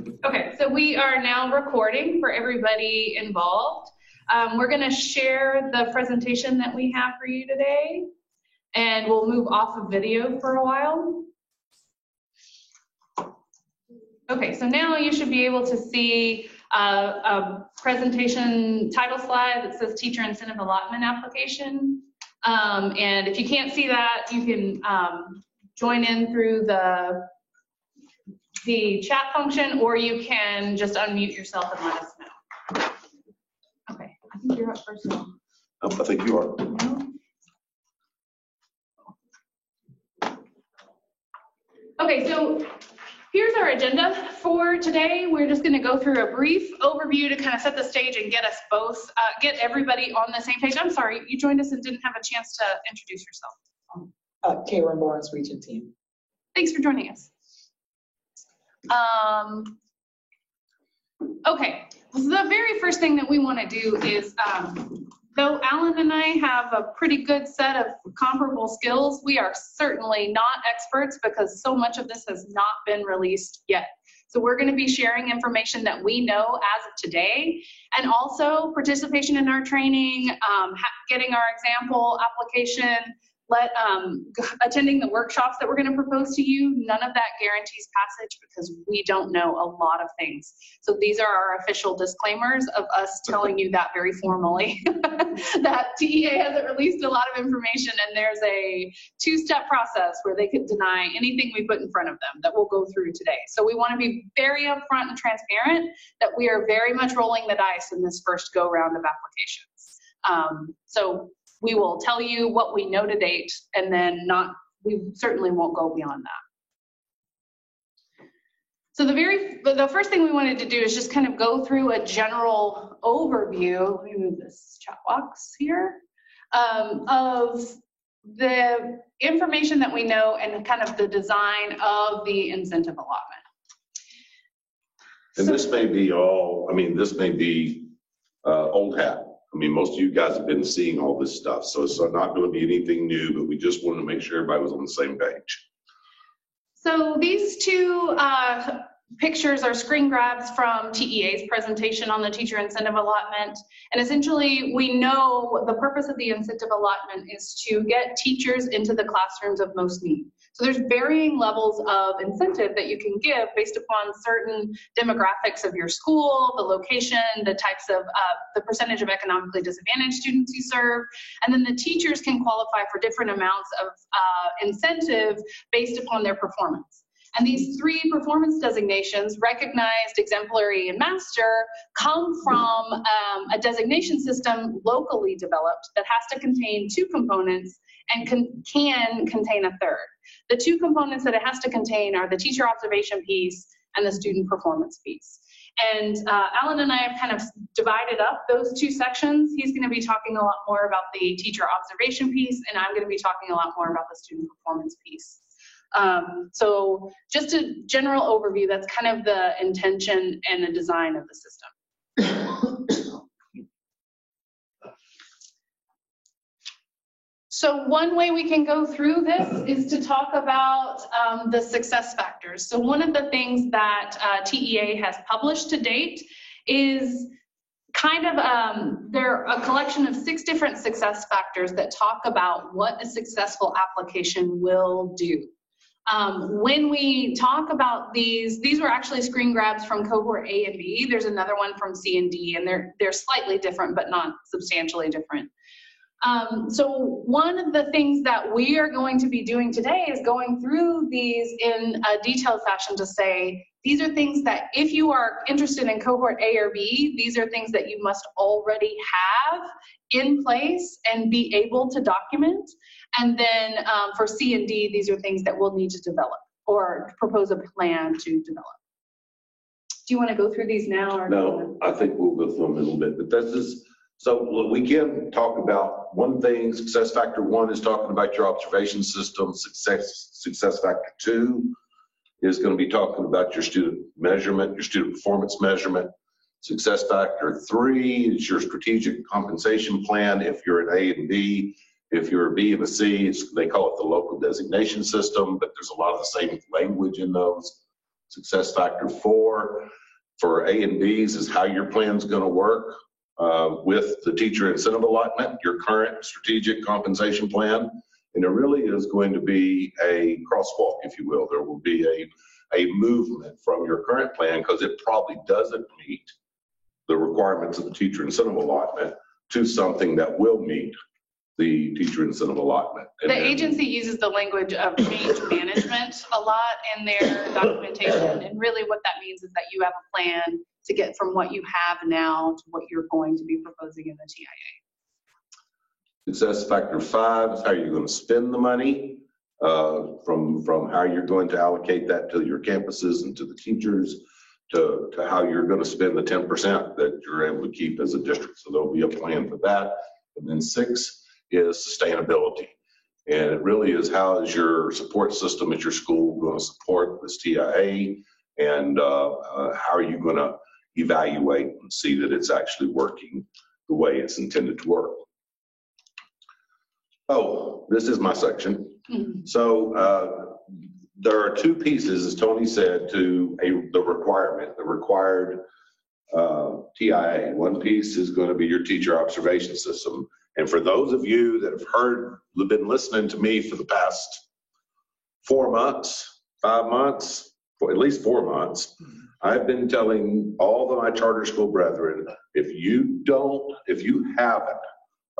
Okay, so we are now recording for everybody involved. We're going to share the presentation that we have for you today, and we'll move off of video for a while. Okay, so now you should be able to see a presentation title slide that says Teacher Incentive Allotment Application. And if you can't see that, you can join in through the chat function, or you can just unmute yourself and let us know. Okay, I think you're up first now. I think you are. Okay, so here's our agenda for today. We're just going to go through a brief overview to kind of set the stage and get us both, get everybody on the same page. I'm sorry, you joined us and didn't have a chance to introduce yourself. Karen Barnes, Regent Team. Thanks for joining us. Okay, so the very first thing that we want to do is, though Alan and I have a pretty good set of comparable skills, we are certainly not experts because so much of this has not been released yet. So we're going to be sharing information that we know as of today, and also participation in our training, getting our example application, attending the workshops that we're going to propose to you. None of that guarantees passage because we don't know a lot of things. So these are our official disclaimers of us telling you that very formally, that TEA hasn't released a lot of information, and there's a two-step process where they could deny anything we put in front of them that we'll go through today. So we want to be very upfront and transparent that we are very much rolling the dice in this first go-round of applications. So we will tell you what we know to date, and then we certainly won't go beyond that. So the first thing we wanted to do is just kind of go through a general overview, let me move this chat box here, of the information that we know and kind of the design of the incentive allotment. And so, this may be all, I mean, this may be old hat. I mean, most of you guys have been seeing all this stuff, so it's not going to be anything new, but we just wanted to make sure everybody was on the same page. So these two pictures are screen grabs from TEA's presentation on the teacher incentive allotment. And essentially, we know the purpose of the incentive allotment is to get teachers into the classrooms of most need. So there's varying levels of incentive that you can give based upon certain demographics of your school, the location, the types of, the percentage of economically disadvantaged students you serve, and then the teachers can qualify for different amounts of incentive based upon their performance. And these three performance designations, recognized, exemplary, and master, come from a designation system locally developed that has to contain two components and can contain a third. The two components that it has to contain are the teacher observation piece and the student performance piece. And Alan and I have kind of divided up those two sections. He's going to be talking a lot more about the teacher observation piece, and I'm going to be talking a lot more about the student performance piece. So just a general overview, that's kind of the intention and the design of the system. So one way we can go through this is to talk about the success factors. So one of the things that TEA has published to date is kind of, they're a collection of 6 different success factors that talk about what a successful application will do. When we talk about these were actually screen grabs from cohort A and B. There's another one from C and D, and they're slightly different, but not substantially different. So one of the things that we are going to be doing today is going through these in a detailed fashion to say, these are things that if you are interested in cohort A or B, these are things that you must already have in place and be able to document. And then for C and D, these are things that we'll need to develop or propose a plan to develop. Do you want to go through these now? Or no, I think we'll go through them a little bit, but this is, so we can talk about one thing. Success factor 1 is talking about your observation system. Success factor 2 is going to be talking about your student measurement, your student performance measurement. Success factor 3 is your strategic compensation plan if you're an A and B. If you're a B and a C, they call it the local designation system, but there's a lot of the same language in those. Success factor 4 for A and B's is how your plan's going to work with the teacher incentive allotment, your current strategic compensation plan. And there really is going to be a crosswalk, if you will. There will be a movement from your current plan because it probably doesn't meet the requirements of the teacher incentive allotment to something that will meet the teacher incentive allotment. And the agency uses the language of change management a lot in their documentation. And really what that means is that you have a plan to get from what you have now to what you're going to be proposing in the TIA. Success factor 5 is how you're going to spend the money, from how you're going to allocate that to your campuses and to the teachers, to how you're going to spend the 10% that you're able to keep as a district. So there'll be a plan for that. And then 6 is sustainability. And it really is how is your support system at your school going to support this TIA, and how are you going to evaluate and see that it's actually working the way it's intended to work. Oh, this is my section. Mm-hmm. So there are 2 pieces, as Tony said, to the required TIA. One piece is going to be your teacher observation system. And for those of you that have been listening to me for the past 4 months, 5 months, for at least 4 months, I've been telling all of my charter school brethren, if you haven't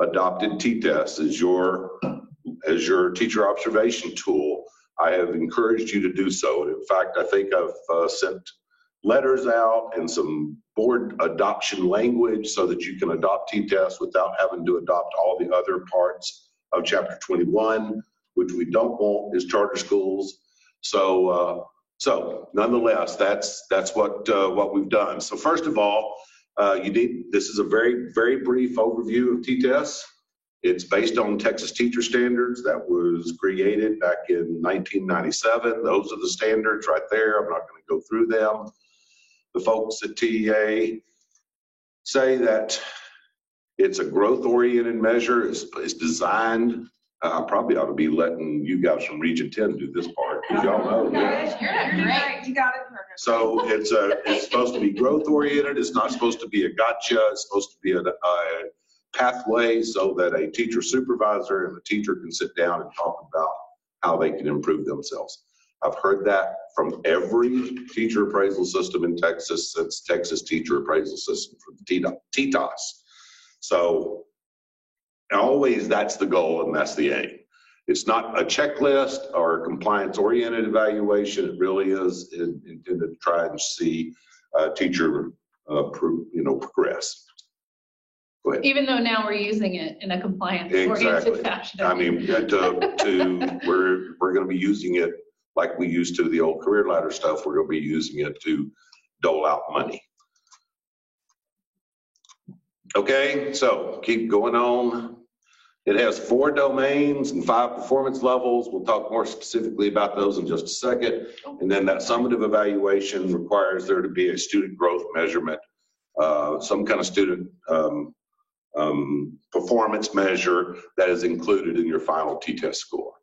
adopted T-Test as your teacher observation tool, I have encouraged you to do so. In fact, I think I've sent letters out and some board adoption language so that you can adopt T-Test without having to adopt all the other parts of Chapter 21, which we don't want as charter schools. So nonetheless, that's what we've done. So first of all, this is a very, very brief overview of T-Test. It's based on Texas teacher standards that was created back in 1997. Those are the standards right there. I'm not going to go through them. The folks at TEA say that it's a growth-oriented measure. It's designed. I probably ought to be letting you guys from Region 10 do this part, because y'all know. Yeah. You're great. You got it. So it's supposed to be growth-oriented. It's not supposed to be a gotcha. It's supposed to be a pathway so that a teacher supervisor and the teacher can sit down and talk about how they can improve themselves. I've heard that from every teacher appraisal system in Texas since Texas Teacher Appraisal System for the TTOS. So always that's the goal and that's the aim. It's not a checklist or a compliance-oriented evaluation. It really is intended to try and see a teacher progress. Go ahead. Even though now we're using it in a compliance-oriented fashion. I mean, we're going to be using it like we used to the old career ladder stuff. We're going to be using it to dole out money. Okay, so keep going on. It has 4 domains and 5 performance levels. We'll talk more specifically about those in just a second. And then that summative evaluation requires there to be a student growth measurement, some kind of student performance measure that is included in your final T-Test score.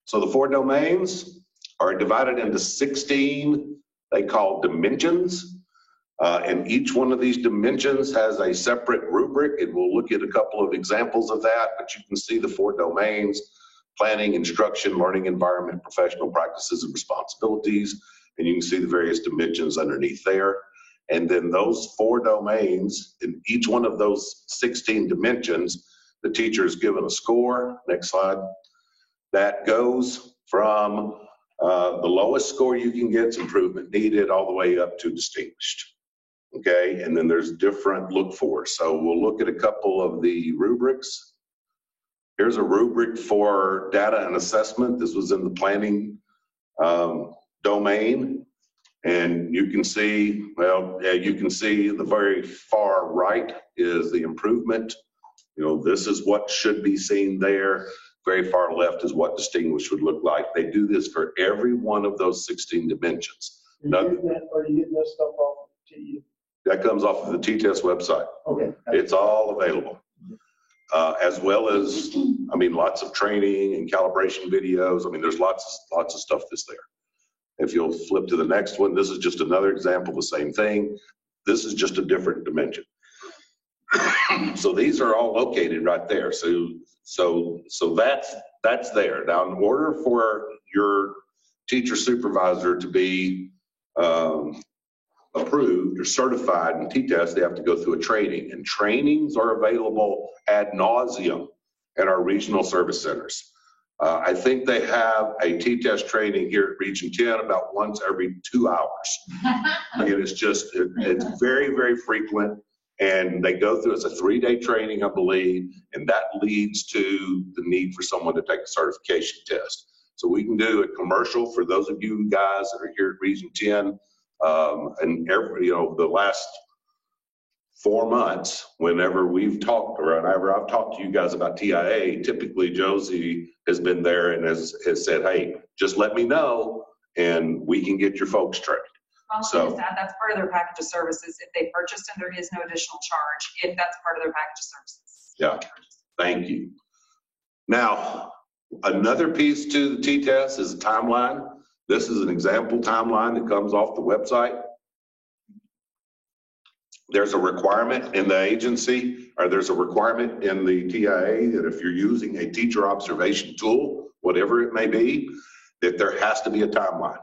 So the 4 domains are divided into 16, they call dimensions. And each one of these dimensions has a separate rubric, and we'll look at a couple of examples of that, but you can see the 4 domains: planning, instruction, learning environment, professional practices and responsibilities, and you can see the various dimensions underneath there. And then those 4 domains, in each one of those 16 dimensions, the teacher is given a score. Next slide. That goes from the lowest score you can get is improvement needed all the way up to distinguished. Okay, and then there's different look for. So we'll look at a couple of the rubrics. Here's a rubric for data and assessment. This was in the planning domain. And you can see, you can see the very far right is the improvement. This is what should be seen there. Very far left is what distinguished would look like. They do this for every one of those 16 dimensions. Are you getting this stuff off of TE? That comes off of the T-Test website. Okay. It's all available. As well as, lots of training and calibration videos. There's lots of stuff that's there. If you'll flip to the next one, this is just another example of the same thing. This is just a different dimension. So these are all located right there. So that's there. Now, in order for your teacher supervisor to be approved or certified in T-Test, they have to go through a training, and trainings are available ad nauseum at our regional service centers. I think they have a T-Test training here at Region 10 about once every 2 hours. It's very, very frequent, and they go through, it's a 3-day training, I believe, and that leads to the need for someone to take a certification test. So we can do a commercial for those of you guys that are here at Region 10, and the last 4 months, whenever we've talked, or whenever I've talked to you guys about TIA, typically Josie has been there and has said, hey, just let me know and we can get your folks trained. So that's part of their package of services. If they purchase and there is no additional charge, if that's part of their package of services. Yeah, thank you. Now, another piece to the T-Test is a timeline. This is an example timeline that comes off the website. There's a requirement in the agency, or there's a requirement in the TIA that if you're using a teacher observation tool, whatever it may be, that there has to be a timeline.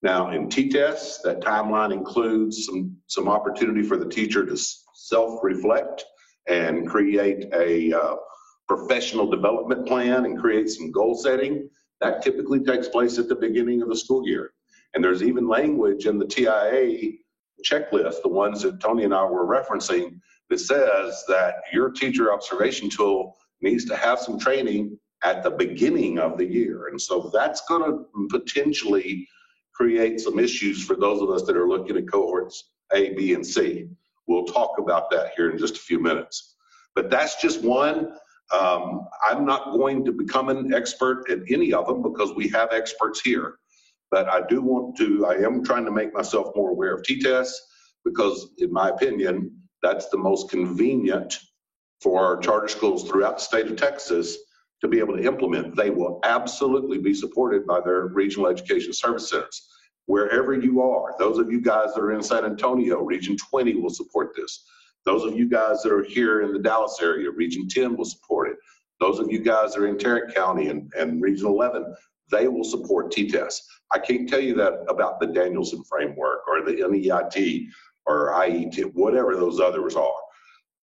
Now, in T-Test, that timeline includes some opportunity for the teacher to self-reflect and create a professional development plan and create some goal setting. That typically takes place at the beginning of the school year. And there's even language in the TIA checklist, the ones that Tony and I were referencing, that says that your teacher observation tool needs to have some training at the beginning of the year. And so that's going to potentially create some issues for those of us that are looking at cohorts A, B, and C. We'll talk about that here in just a few minutes. But that's just one. I'm not going to become an expert at any of them because we have experts here. But I am trying to make myself more aware of T-Test because, in my opinion, that's the most convenient for our charter schools throughout the state of Texas to be able to implement. They will absolutely be supported by their regional education service centers. Wherever you are, those of you guys that are in San Antonio, Region 20 will support this. Those of you guys that are here in the Dallas area, Region 10 will support it. Those of you guys that are in Tarrant County and Region 11, they will support T-Test. I can't tell you that about the Danielson framework or the NEIT or IET, whatever those others are.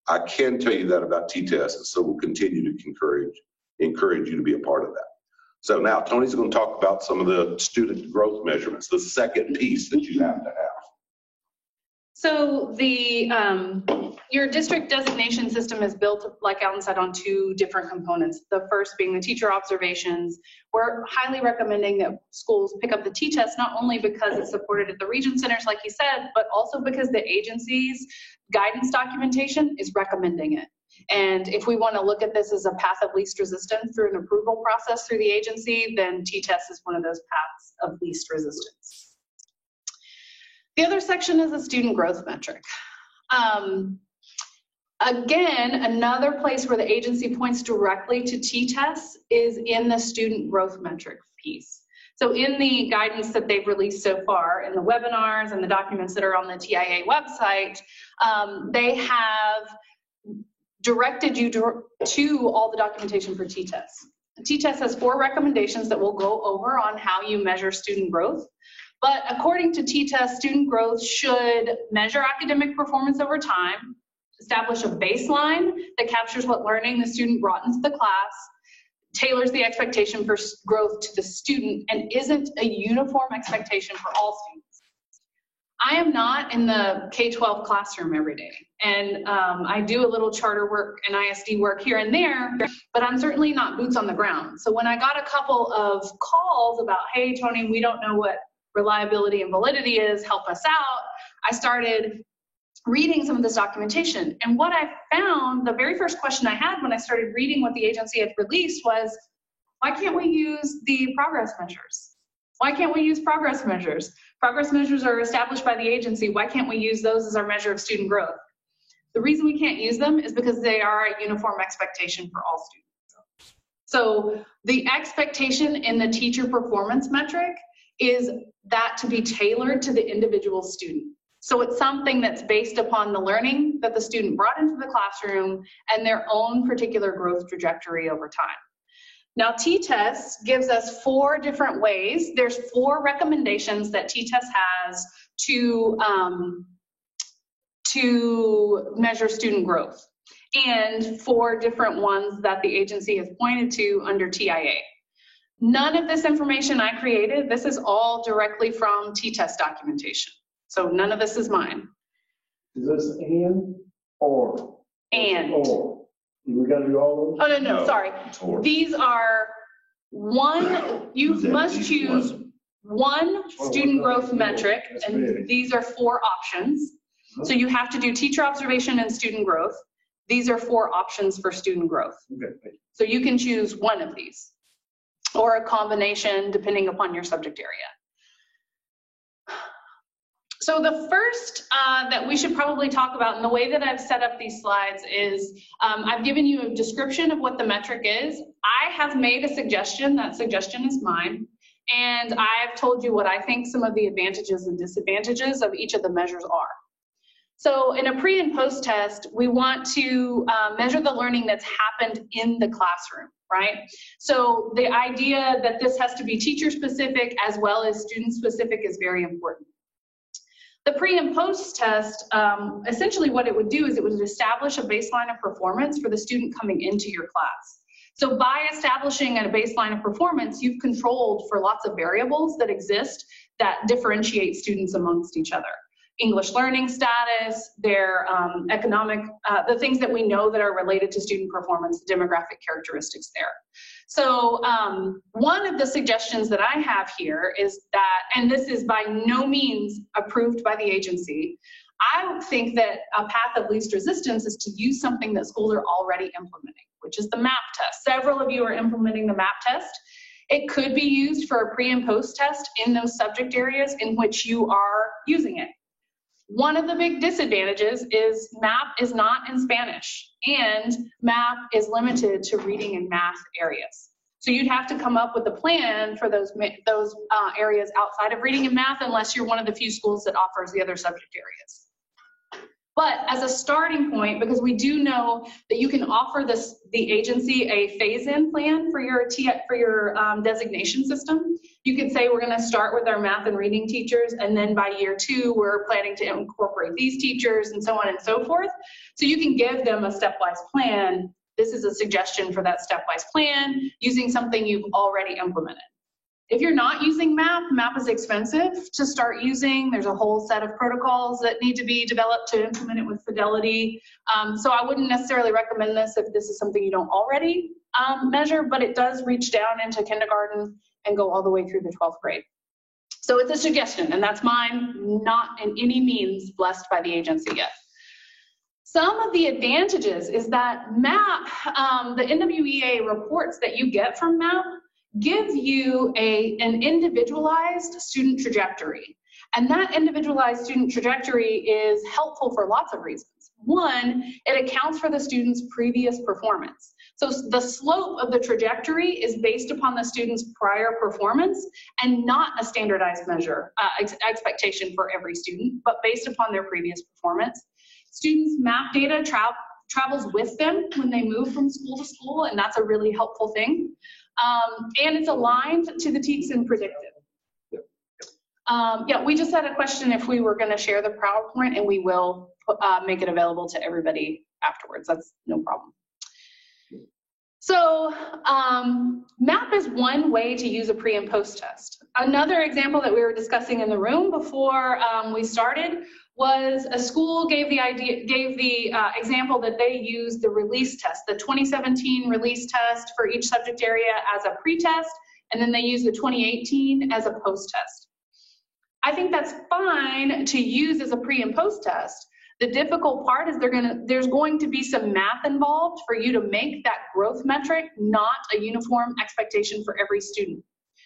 I can tell you that about T-Test, and so we'll continue to encourage you to be a part of that. So now Tony's going to talk about some of the student growth measurements, the second piece that you have to have. So your district designation system is built, like Alan said, on 2 different components. The first being the teacher observations. We're highly recommending that schools pick up the T-Test, not only because it's supported at the region centers, like he said, but also because the agency's guidance documentation is recommending it. And if we want to look at this as a path of least resistance through an approval process through the agency, then T-Test is one of those paths of least resistance. The other section is a student growth metric. Again, another place where the agency points directly to T-Test is in the student growth metric piece. So in the guidance that they've released so far, in the webinars and the documents that are on the TIA website, they have directed you to all the documentation for T-Test. T-Test has 4 recommendations that we'll go over on how you measure student growth. But according to T-Test, student growth should measure academic performance over time, establish a baseline that captures what learning the student brought into the class, tailors the expectation for growth to the student, and isn't a uniform expectation for all students. I am not in the K-12 classroom every day, and I do a little charter work and ISD work here and there, but I'm certainly not boots on the ground. So when I got a couple of calls about, hey, Tony, we don't know what reliability and validity is, help us out, I started reading some of this documentation. And what I found, the very first question I had when I started reading what the agency had released was, why can't we use the progress measures? Why can't we use progress measures? Progress measures are established by the agency. Why can't we use those as our measure of student growth? The reason we can't use them is because they are a uniform expectation for all students. So the expectation in the teacher performance metric is that to be tailored to the individual student. So it's something that's based upon the learning that the student brought into the classroom and their own particular growth trajectory over time. Now, T-Test gives us 4 different ways. There's 4 recommendations that T-Test has to measure student growth, and 4 different ones that the agency has pointed to under TIA. None of this information I created. This is all directly from T-Test documentation. So none of this is mine. Is this and or? And. Or. We gotta do all Oh, those? no, sorry. These are you must choose one student growth metric, and these are 4 options. So you have to do teacher observation and student growth. These are 4 options for student growth. Okay, thank you. So you can choose one of these, or a combination depending upon your subject area. So the first that we should probably talk about, and the way that I've set up these slides is I've given you a description of what the metric is. I have made a suggestion. That suggestion is mine. And I've told you what I think some of the advantages and disadvantages of each of the measures are. So in a pre and post test, we want to measure the learning that's happened in the classroom, right? So the idea that this has to be teacher specific as well as student specific is very important. The pre and post test, essentially what it would do is it would establish a baseline of performance for the student coming into your class. So by establishing a baseline of performance, you've controlled for lots of variables that exist that differentiate students amongst each other. English learning status, their economic, the things that we know that are related to student performance, demographic characteristics there. So one of the suggestions that I have here is that, and this is by no means approved by the agency, I think that a path of least resistance is to use something that schools are already implementing, which is the MAP test. Several of you are implementing the MAP test. It could be used for a pre and post test in those subject areas in which you are using it. One of the big disadvantages is MAP is not in Spanish, and MAP is limited to reading and math areas. So you'd have to come up with a plan for those areas outside of reading and math, unless you're one of the few schools that offers the other subject areas. But as a starting point, because we do know that you can offer the agency a phase-in plan for your designation system. You could say we're going to start with our math and reading teachers, and then by year 2, we're planning to incorporate these teachers, and so on and so forth. So you can give them a stepwise plan. This is a suggestion for that stepwise plan using something you've already implemented. If you're not using MAP, MAP is expensive to start using. There's a whole set of protocols that need to be developed to implement it with fidelity. So I wouldn't necessarily recommend this if this is something you don't already measure, but it does reach down into kindergarten and go all the way through the 12th grade. So it's a suggestion, and that's mine, not in any means blessed by the agency yet. Some of the advantages is that MAP, the NWEA reports that you get from MAP, give you an individualized student trajectory. And that individualized student trajectory is helpful for lots of reasons. One, it accounts for the student's previous performance. So the slope of the trajectory is based upon the student's prior performance and not a standardized measure, expectation for every student, but based upon their previous performance. Students' MAP data travels with them when they move from school to school, and that's a really helpful thing. And it's aligned to the TEKS and predictive. Yeah, we just had a question if we were going to share the PowerPoint, and we will make it available to everybody afterwards. That's no problem. So MAP is one way to use a pre and post test. Another example that we were discussing in the room before we started was a school gave the example that they used the release test, the 2017 release test for each subject area as a pre-test, and then they used the 2018 as a post-test. I think that's fine to use as a pre and post-test. The difficult part is there's going to be some math involved for you to make that growth metric not a uniform expectation for every student.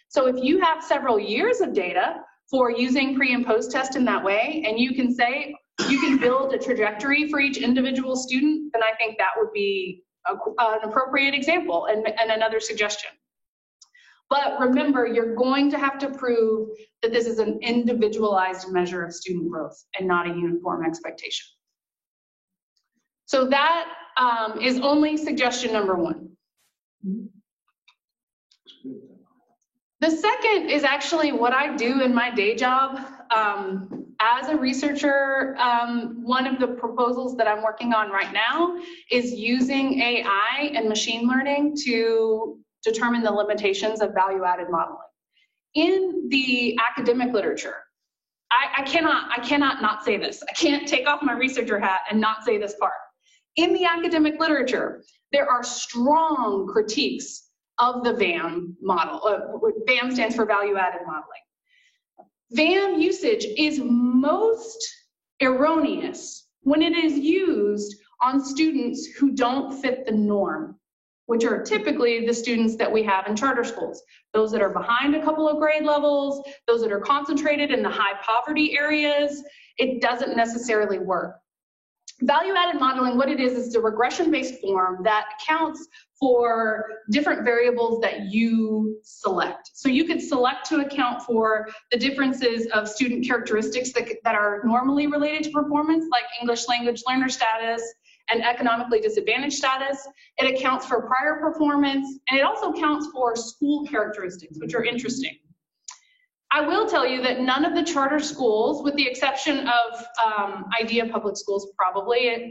So if you have several years of data for using pre and post test in that way, and you can say, you can build a trajectory for each individual student, then I think that would be an appropriate example and another suggestion. But remember, you're going to have to prove that this is an individualized measure of student growth and not a uniform expectation. So that is only suggestion number one. The second is actually what I do in my day job. As a researcher, one of the proposals that I'm working on right now is using AI and machine learning to determine the limitations of value-added modeling. In the academic literature, I cannot not say this. I can't take off my researcher hat and not say this part. In the academic literature, there are strong critiques of the VAM model. VAM stands for value-added modeling. VAM usage is most erroneous when it is used on students who don't fit the norm, which are typically the students that we have in charter schools. Those that are behind a couple of grade levels, those that are concentrated in the high poverty areas. It doesn't necessarily work. Value-added modeling, what it is a regression-based form that accounts for different variables that you select. So you could select to account for the differences of student characteristics that are normally related to performance, like English language learner status and economically disadvantaged status. It accounts for prior performance, and it also accounts for school characteristics, which are interesting. I will tell you that none of the charter schools, with the exception of IDEA Public Schools probably,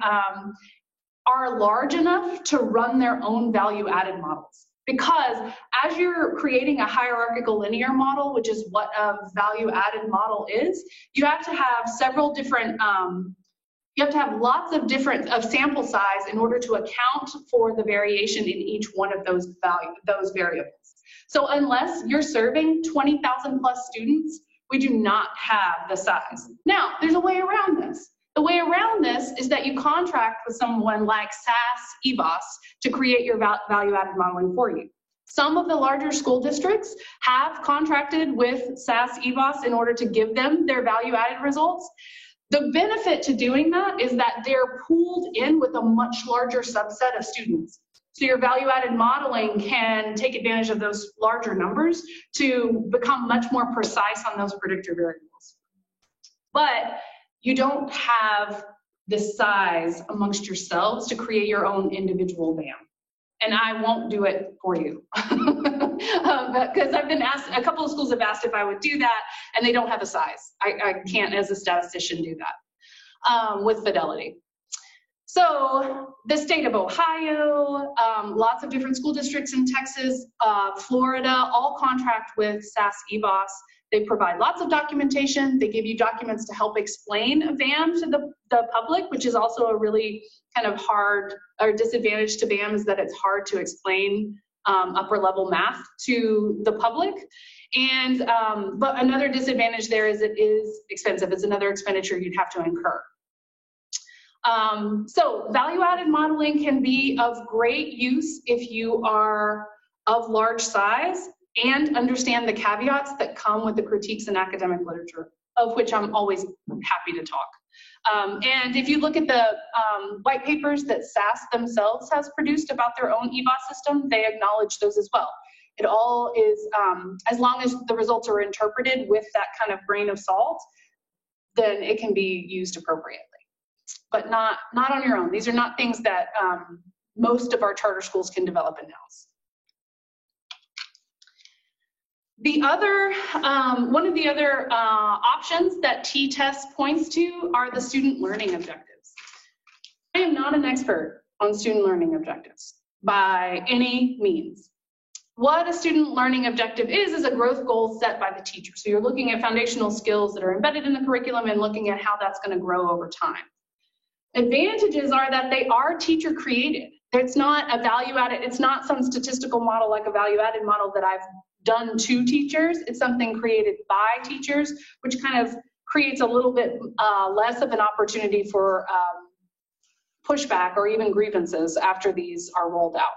are large enough to run their own value-added models. Because as you're creating a hierarchical linear model, which is what a value-added model is, you have to have several different, you have to have lots of different sample size in order to account for the variation in each one of those variables. So unless you're serving 20,000 plus students, we do not have the size. Now, there's a way around this. The way around this is that you contract with someone like SAS EBOS to create your value-added modeling for you. Some of the larger school districts have contracted with SAS EBOS in order to give them their value-added results. The benefit to doing that is that they're pooled in with a much larger subset of students. So your value-added modeling can take advantage of those larger numbers to become much more precise on those predictor variables. But you don't have the size amongst yourselves to create your own individual VAM. And I won't do it for you. Because I've been asked, a couple of schools have asked if I would do that, and they don't have a size. I can't, as a statistician, do that with fidelity. So the state of Ohio, lots of different school districts in Texas, Florida, all contract with SAS EBOS. They provide lots of documentation. They give you documents to help explain VAM to the public, which is also a really kind of hard or disadvantage to VAM, is that it's hard to explain upper level math to the public. And but another disadvantage there is it is expensive. It's another expenditure you'd have to incur. So value-added modeling can be of great use if you are of large size and understand the caveats that come with the critiques in academic literature, of which I'm always happy to talk. And if you look at the white papers that SAS themselves has produced about their own EBOS system, they acknowledge those as well. It all is, as long as the results are interpreted with that kind of grain of salt, then it can be used appropriately. But not on your own. These are not things that most of our charter schools can develop in-house. The other, one of the other options that T-Test points to are the student learning objectives. I am not an expert on student learning objectives by any means. What a student learning objective is a growth goal set by the teacher. So you're looking at foundational skills that are embedded in the curriculum and looking at how that's going to grow over time. Advantages are that they are teacher created. It's not a value added, it's not some statistical model like a value added model that I've done to teachers. It's something created by teachers, which kind of creates a little bit less of an opportunity for pushback or even grievances after these are rolled out.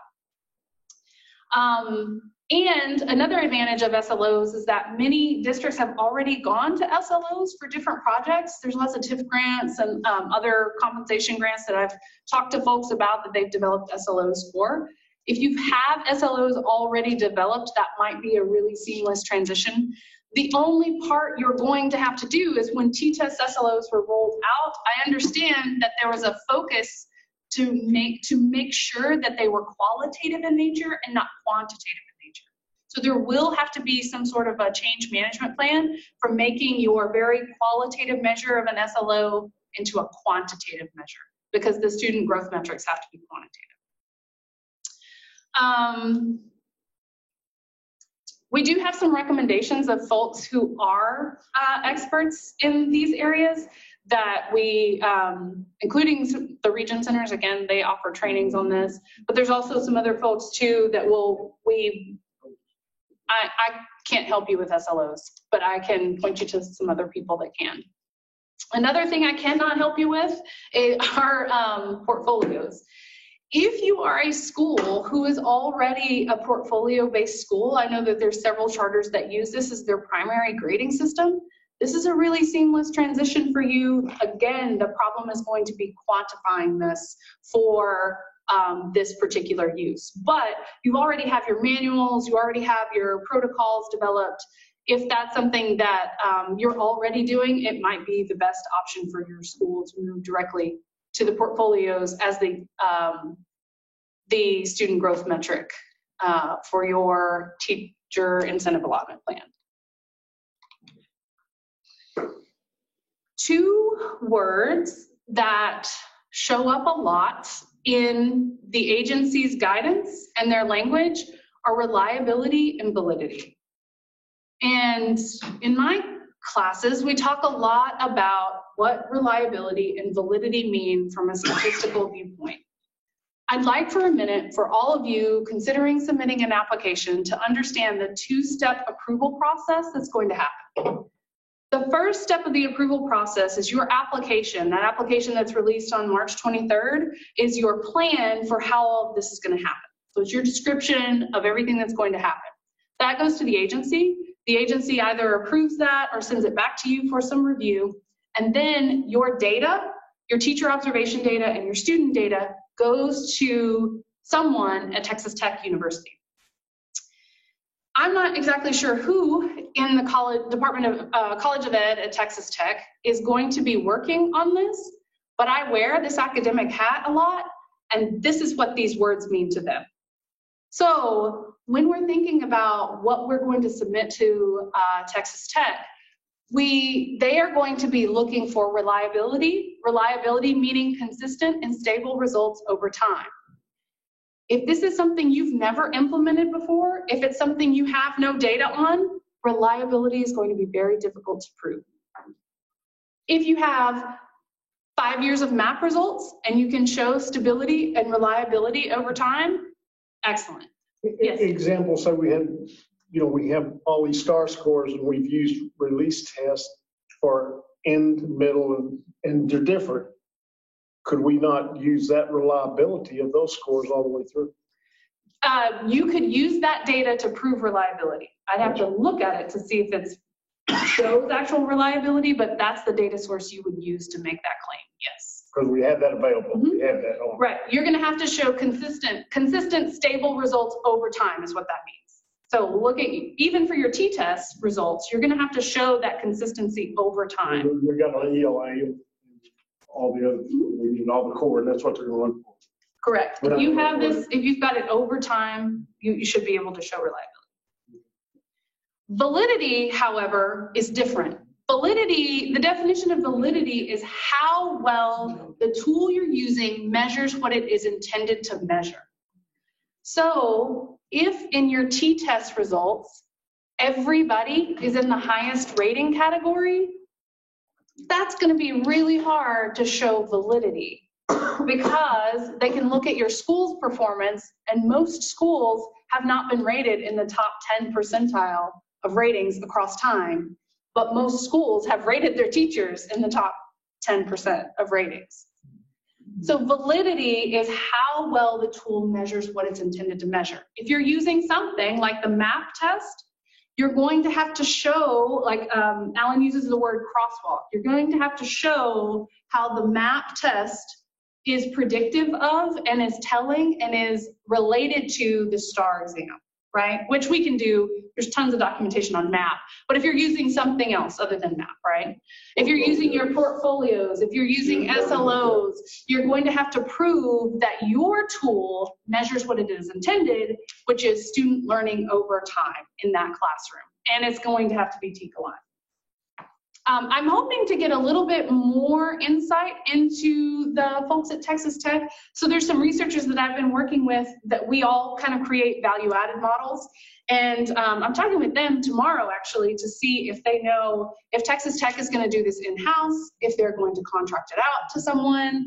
And another advantage of SLOs is that many districts have already gone to SLOs for different projects. There's lots of TIF grants and other compensation grants that I've talked to folks about that they've developed SLOs for. If you have SLOs already developed, that might be a really seamless transition. The only part you're going to have to do is when T-test SLOs were rolled out, I understand that there was a focus to make sure that they were qualitative in nature and not quantitative in nature. So there will have to be some sort of a change management plan for making your very qualitative measure of an SLO into a quantitative measure, because the student growth metrics have to be quantitative. We do have some recommendations of folks who are experts in these areas that we, including the region centers, again, they offer trainings on this, but there's also some other folks too that I can't help you with SLOs, but I can point you to some other people that can. Another thing I cannot help you with are portfolios. If you are a school who is already a portfolio-based school, I know that there's several charters that use this as their primary grading system. This is a really seamless transition for you. Again, the problem is going to be quantifying this for this particular use. But you already have your manuals, you already have your protocols developed. If that's something that you're already doing, it might be the best option for your school to move directly to the portfolios as the student growth metric for your teacher incentive allotment plan. Two words that show up a lot in the agency's guidance and their language are reliability and validity. And in my classes, we talk a lot about what reliability and validity mean from a statistical viewpoint. I'd like for a minute for all of you considering submitting an application to understand the two-step approval process that's going to happen. The first step of the approval process is your application. That application that's released on March 23rd is your plan for how all of this is going to happen. So it's your description of everything that's going to happen. That goes to the agency. The agency either approves that or sends it back to you for some review. And then your data, your teacher observation data and your student data goes to someone at Texas Tech University. I'm not exactly sure who in the Department of College of Ed at Texas Tech is going to be working on this, but I wear this academic hat a lot, and this is what these words mean to them. So when we're thinking about what we're going to submit to Texas Tech, they are going to be looking for reliability meaning consistent and stable results over time. If this is something you've never implemented before, if it's something you have no data on, reliability is going to be very difficult to prove. If you have 5 years of MAP results and you can show stability and reliability over time, excellent. Yes. Example, so we have all these STAR scores and we've used release tests for end, middle, and they're different. Could we not use that reliability of those scores all the way through? You could use that data to prove reliability. I'd have to look at it to see if it shows actual reliability, but that's the data source you would use to make that claim, yes. Because we have that available. Mm-hmm. We have that on. Right, you're gonna have to show consistent, stable results over time is what that means. So look at, even for your T-test results, you're gonna have to show that consistency over time. We got an ELA, all the other, we need all the core, and that's what they're going to look for. Correct. If you have this, if you've got it over time, you should be able to show reliability. Validity, however, is different. Validity, the definition of validity is how well the tool you're using measures what it is intended to measure. So if in your T-test results, everybody is in the highest rating category, that's going to be really hard to show validity because they can look at your school's performance, and most schools have not been rated in the top 10 percentile of ratings across time, but most schools have rated their teachers in the top 10% of ratings. So validity is how well the tool measures what it's intended to measure. If you're using something like the MAP test, you're going to have to show, like Alan uses the word crosswalk, you're going to have to show how the MAP test is predictive of and is telling and is related to the STAR exam, right? Which we can do. There's tons of documentation on MAP. But if you're using something else other than MAP, right? If you're using your portfolios, if you're using SLOs, you're going to have to prove that your tool measures what it is intended, which is student learning over time in that classroom. And it's going to have to be TEKA-aligned. I'm hoping to get a little bit more insight into the folks at Texas Tech. So there's some researchers that I've been working with that we all kind of create value-added models. And I'm talking with them tomorrow, actually, to see if they know if Texas Tech is going to do this in-house, if they're going to contract it out to someone.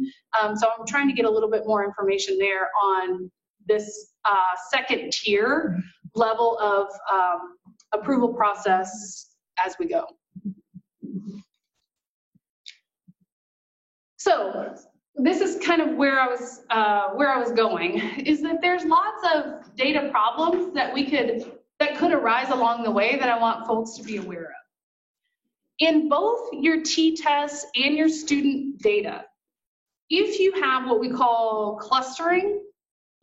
So I'm trying to get a little bit more information there on this second tier level of approval process as we go. So this is kind of where I was going, is that there's lots of data problems that could arise along the way that I want folks to be aware of. In both your T-test and your student data, if you have what we call clustering,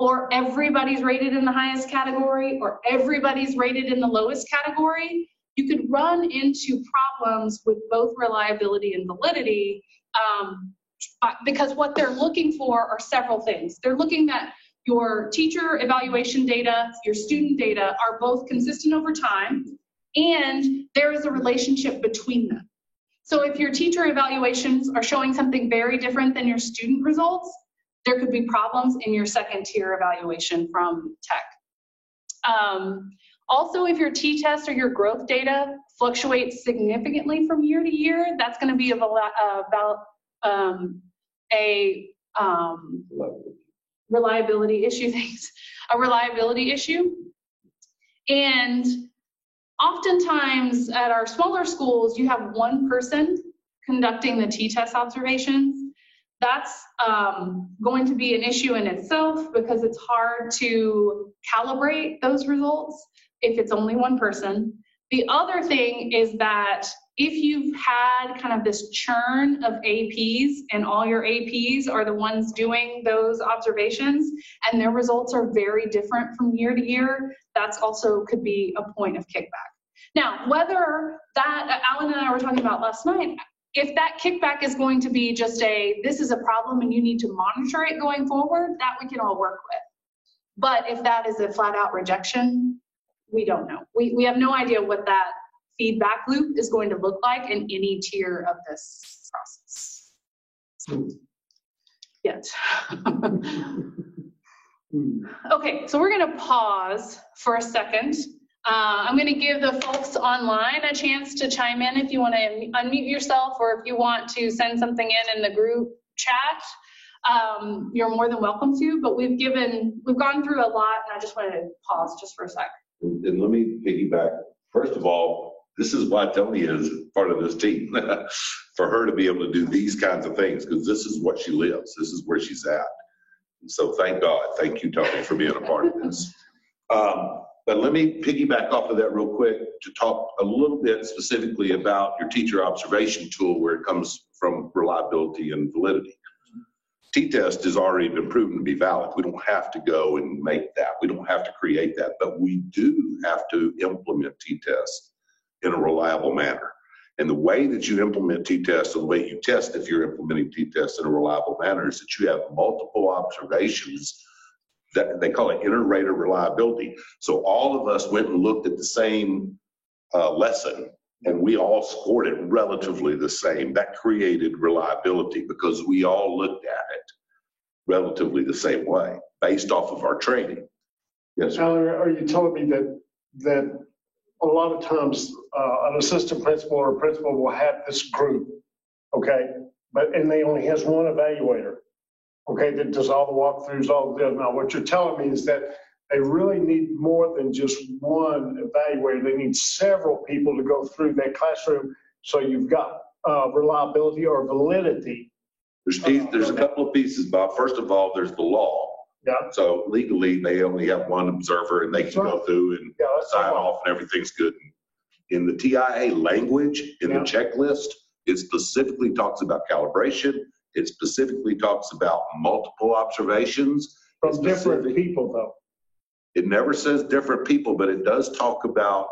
or everybody's rated in the highest category, or everybody's rated in the lowest category, you could run into problems with both reliability and validity, because what they're looking for are several things. They're looking at your teacher evaluation data, your student data are both consistent over time, and there is a relationship between them. So if your teacher evaluations are showing something very different than your student results, there could be problems in your second tier evaluation from Tech. Also, if your T-test or your growth data fluctuates significantly from year to year, that's going to be a reliability issue. A reliability issue. And oftentimes at our smaller schools, you have one person conducting the T-test observations. That's going to be an issue in itself because it's hard to calibrate those results if it's only one person. The other thing is that if you've had kind of this churn of APs and all your APs are the ones doing those observations and their results are very different from year to year, that's also could be a point of kickback. Now, whether that, Alan and I were talking about last night, if that kickback is going to be just this is a problem and you need to monitor it going forward, that we can all work with. But if that is a flat out rejection, we don't know. We have no idea what that feedback loop is going to look like in any tier of this process. Yet. Okay, so we're going to pause for a second. I'm going to give the folks online a chance to chime in if you want to unmute yourself or if you want to send something in the group chat. You're more than welcome to, but we've gone through a lot and I just wanted to pause just for a sec. And let me piggyback. First of all, this is why Tony is part of this team, for her to be able to do these kinds of things, because this is what she lives. This is where she's at. So thank God. Thank you, Tony, for being a part of this. But let me piggyback off of that real quick to talk a little bit specifically about your teacher observation tool, where it comes from reliability and validity. T-test has already been proven to be valid. We don't have to go and make that. We don't have to create that, but we do have to implement T-test in a reliable manner. And the way that you implement T-test, or the way you test if you're implementing T-test in a reliable manner, is that you have multiple observations that they call it inter-rater reliability. So all of us went and looked at the same lesson, and we all scored it relatively the same. That created reliability because we all looked at it relatively the same way based off of our training. Yes, sir. Alan, are you telling me that a lot of times an assistant principal or a principal will have this group, okay, and they only has one evaluator, okay, that does all the walkthroughs, all the now what you're telling me is that they really need more than just one evaluator. They need several people to go through that classroom, so you've got reliability or validity. There's a couple of pieces, Bob. First of all, there's the law. Yeah. So legally, they only have one observer, and they can go through and sign off, and everything's good. In the TIA language, in the checklist, it specifically talks about calibration. It specifically talks about multiple observations. From different Specific- people though. It never says different people, but it does talk about,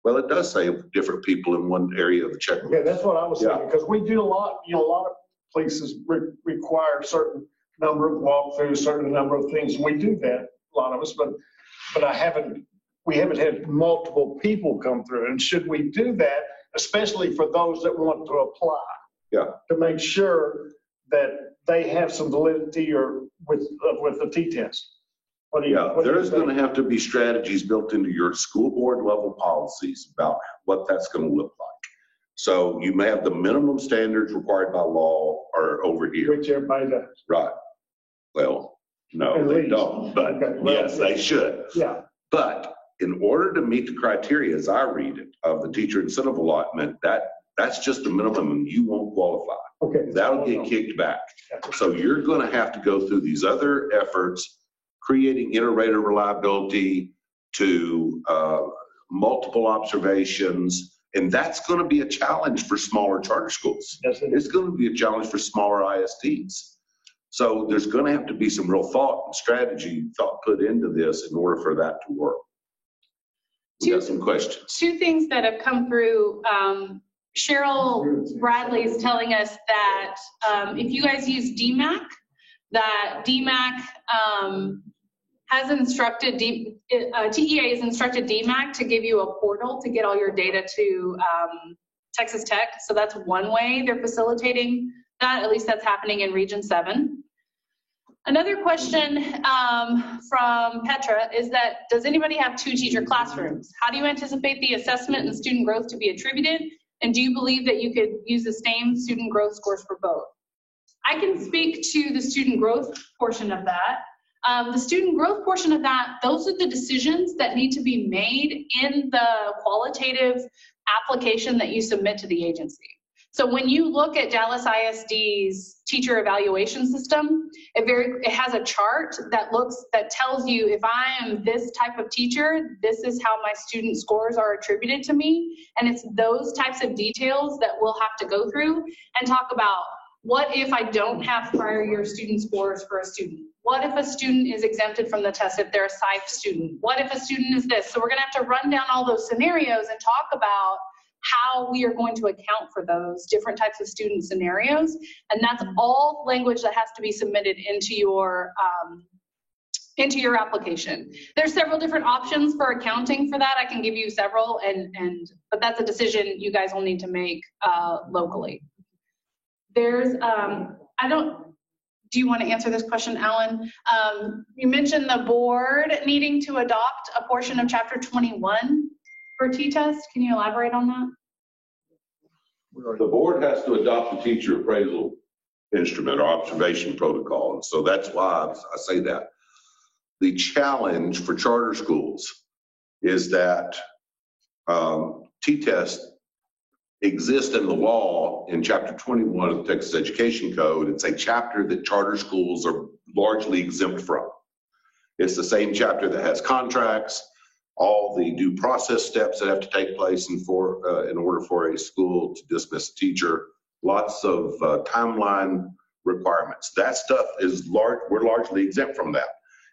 well, it does say different people in one area of the checklist. Okay, that's what I was thinking, because we do a lot, a lot of places require a certain number of walkthroughs, certain number of things, and we do that, a lot of us, but we haven't had multiple people come through, and should we do that, especially for those that want to apply? Yeah. To make sure that they have some validity or with the T-test. What do you? Yeah, there's going to have to be strategies built into your school board level policies about what that's going to look like. So you may have the minimum standards required by law are over here. Which everybody does. Right. Well, no, At they least. don't, but Okay, well, yes, they should. Yeah, But in order to meet the criteria, as I read it, of the teacher incentive allotment, that's just the minimum and you won't qualify. okay. That'll get kicked back. So you're going to have to go through these other efforts, creating inter-rater reliability to multiple observations. And that's going to be a challenge for smaller charter schools. Yes, it is. It's going to be a challenge for smaller ISDs. So there's going to have to be some real thought and strategy put into this in order for that to work. We got some questions. Two things that have come through. Cheryl Bradley's telling us that if you guys use DMAC, that DMAC has instructed, TEA has instructed DMAC to give you a portal to get all your data to Texas Tech. So that's one way they're facilitating that. At least that's happening in Region 7. Another question from Petra is that, does anybody have 2 teacher classrooms? How do you anticipate the assessment and student growth to be attributed? And do you believe that you could use the same student growth scores for both? I can speak to the student growth portion of that. The student growth portion of that, those are the decisions that need to be made in the qualitative application that you submit to the agency. So when you look at Dallas ISD's teacher evaluation system, it has a chart that tells you, if I am this type of teacher, this is how my student scores are attributed to me. And it's those types of details that we'll have to go through and talk about. What if I don't have prior year student scores for a student? What if a student is exempted from the test if they're a SIFE student? What if a student is this? So we're gonna have to run down all those scenarios and talk about how we are going to account for those different types of student scenarios. And that's all language that has to be submitted into your application. There's several different options for accounting for that. I can give you several, but that's a decision you guys will need to make locally. There's, do you want to answer this question, Alan? You mentioned the board needing to adopt a portion of Chapter 21 for T-test. Can you elaborate on that? The board has to adopt a teacher appraisal instrument or observation protocol. And so that's why I say that. The challenge for charter schools is that T-test exists in the law in Chapter 21 of the Texas Education Code. It's a chapter that charter schools are largely exempt from. It's the same chapter that has contracts, all the due process steps that have to take place in order for a school to dismiss a teacher, lots of timeline requirements. That stuff is we're largely exempt from that.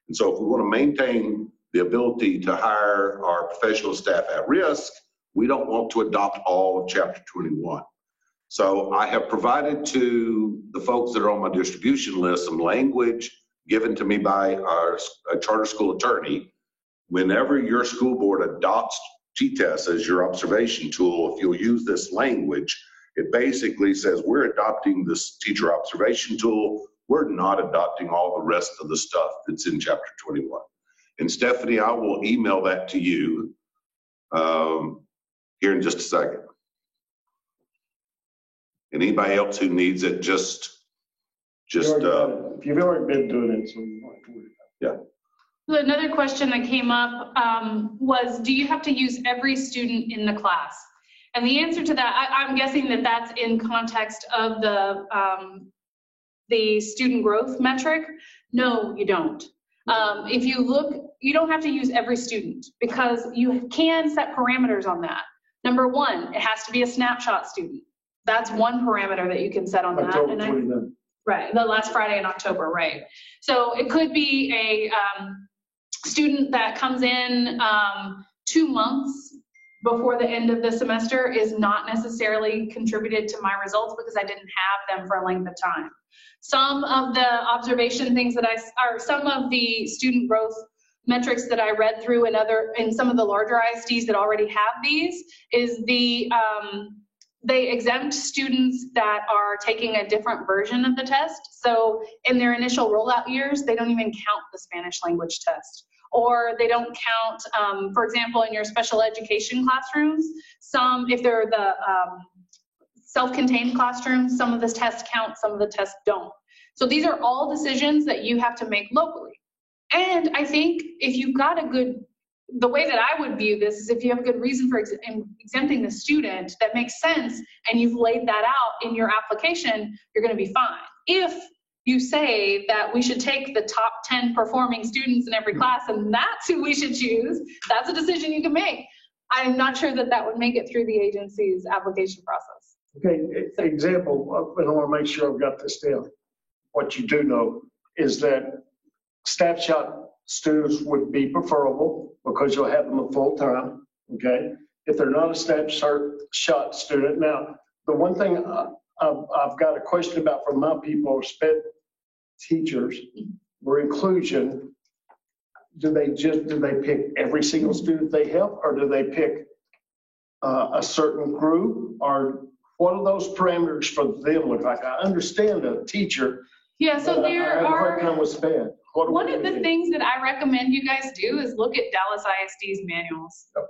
And so if we want to maintain the ability to hire our professional staff at risk, we don't want to adopt all of Chapter 21. So I have provided to the folks that are on my distribution list some language given to me by our charter school attorney. Whenever your school board adopts T-test as your observation tool, if you'll use this language, it basically says we're adopting this teacher observation tool. We're not adopting all the rest of the stuff that's in Chapter 21. And Stephanie, I will email that to you here in just a second. And anybody else who needs it, just if you've already been doing it, so you don't have to worry about it. yeah. So another question that came up was, do you have to use every student in the class? And the answer to that, I'm guessing that that's in context of the student growth metric. No, you don't. If you look, you don't have to use every student because you can set parameters on that. Number one, it has to be a snapshot student. That's one parameter that you can set on that. October 29th. Right, the last Friday in October, right. So it could be a student that comes in 2 months before the end of the semester is not necessarily contributed to my results because I didn't have them for a length of time. Some of the observation things that some of the student growth metrics that I read through in some of the larger ISDs that already have these is they exempt students that are taking a different version of the test. So in their initial rollout years, they don't even count the Spanish language test. Or they don't count, for example, in your special education classrooms, if they're the self-contained classrooms, some of the tests count, some of the tests don't. So these are all decisions that you have to make locally. And I think if you've got the way that I would view this is if you have a good reason for exempting the student that makes sense and you've laid that out in your application, you're going to be fine. If you say that we should take the top 10 performing students in every class and that's who we should choose, that's a decision you can make. I'm not sure that would make it through the agency's application process. Okay, example, and I want to make sure I've got this down. What you do know is that staff shot students would be preferable because you'll have them a full time, okay? If they're not a staff shot student. Now, the one thing I've got a question about from my people are SPED teachers for inclusion. Do they pick every single student they help, or do they pick a certain group, or what do those parameters for them look like? I understand a teacher. Yeah, so I have a hard time with SPED. One of the things that I recommend you guys do is look at Dallas ISD's manuals. Yep.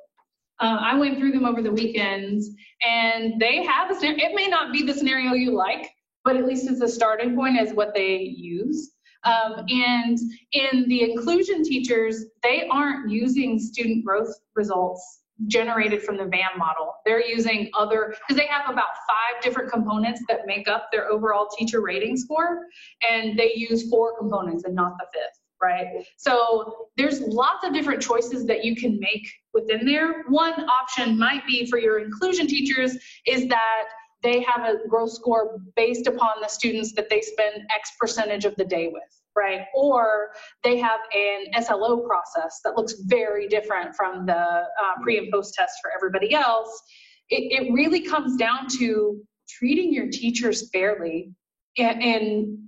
I went through them over the weekends, and they have a scenario. It may not be the scenario you like, but at least it's a starting point as what they use. And in the inclusion teachers, they aren't using student growth results generated from the VAM model. They're using because they have about 5 different components that make up their overall teacher rating score, and they use 4 components and not the 5th, right? So there's lots of different choices that you can make within there. One option might be for your inclusion teachers is that they have a growth score based upon the students that they spend X percentage of the day with, right? Or they have an SLO process that looks very different from the pre and post test for everybody else. It really comes down to treating your teachers fairly and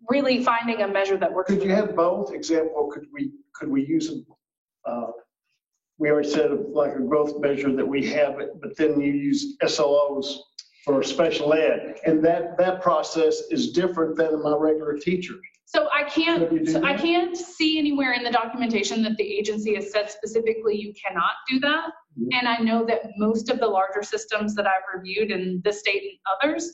really finding a measure that works. Could you have both? Example, could we use we already said like a growth measure that we have it, but then you use SLOs for special ed, and that process is different than my regular teacher. So I can't see anywhere in the documentation that the agency has said specifically you cannot do that. Mm-hmm. And I know that most of the larger systems that I've reviewed in the state and others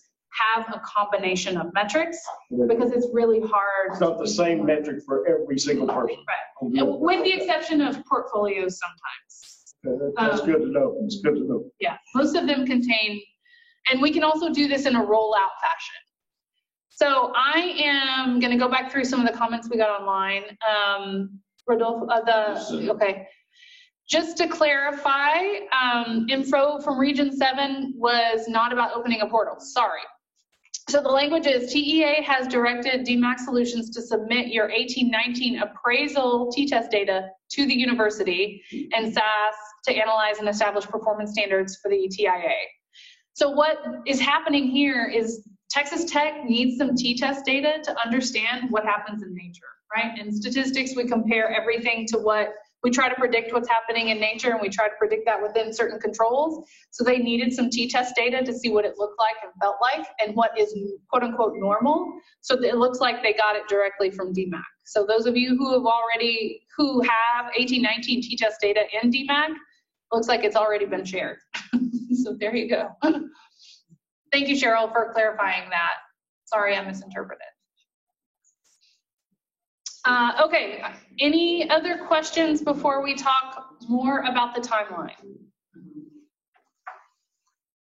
have a combination of metrics because it's really hard. It's not the same metric for every single person. Right. With the exception of portfolios sometimes. Okay, that's good to know. It's good to know. Yeah, most of them contain, and we can also do this in a rollout fashion. So I am going to go back through some of the comments we got online. Rodolfo, okay. Just to clarify, info from Region 7 was not about opening a portal. Sorry. So the language is TEA has directed DMAC Solutions to submit your 18-19 appraisal T-test data to the university and SAS to analyze and establish performance standards for the TIA. So what is happening here is Texas Tech needs some T-test data to understand what happens in nature, right? In statistics, we compare everything to we try to predict what's happening in nature, and we try to predict that within certain controls. So they needed some T-test data to see what it looked like and felt like and what is quote unquote normal. So it looks like they got it directly from DMAC. So those of you who have 18-19 T-test data in DMAC, looks like it's already been shared. So there you go. Thank you, Cheryl, for clarifying that. Sorry, I misinterpreted. Okay, any other questions before we talk more about the timeline?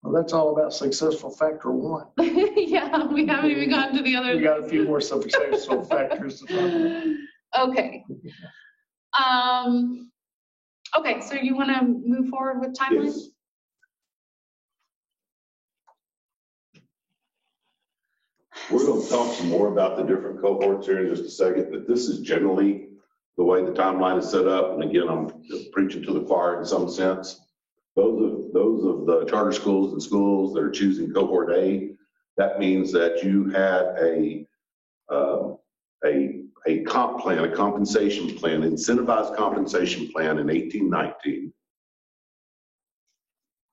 Well, that's all about successful factor 1. Yeah, we haven't even gotten to the other. We got a few more successful factors to talk about. Okay. Okay, so you want to move forward with timeline? Yes. We're going to talk some more about the different cohorts here in just a second, but this is generally the way the timeline is set up. And again, I'm preaching to the choir in some sense. Those of the charter schools and schools that are choosing cohort A, that means that you had a comp plan, a compensation plan, incentivized compensation plan in 1819,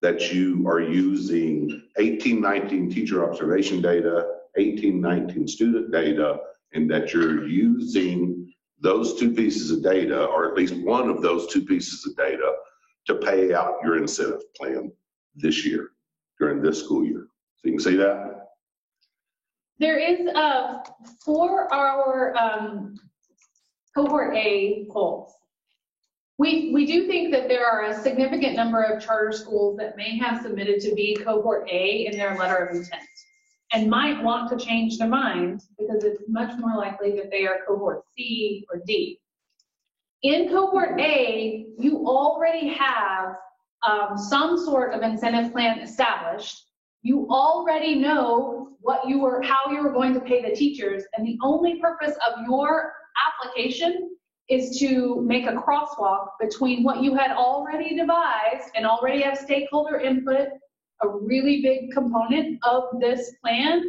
that you are using 1819 teacher observation data, 1819 student data, and that you're using those two pieces of data, or at least one of those two pieces of data, to pay out your incentive plan this year, during this school year. So you can see that? There is, for our cohort A goals, we do think that there are a significant number of charter schools that may have submitted to be cohort A in their letter of intent and might want to change their mind because it's much more likely that they are cohort C or D. In cohort A, you already have some sort of incentive plan established. You already know how you were going to pay the teachers, and the only purpose of your application is to make a crosswalk between what you had already devised and already have stakeholder input, a really big component of this plan,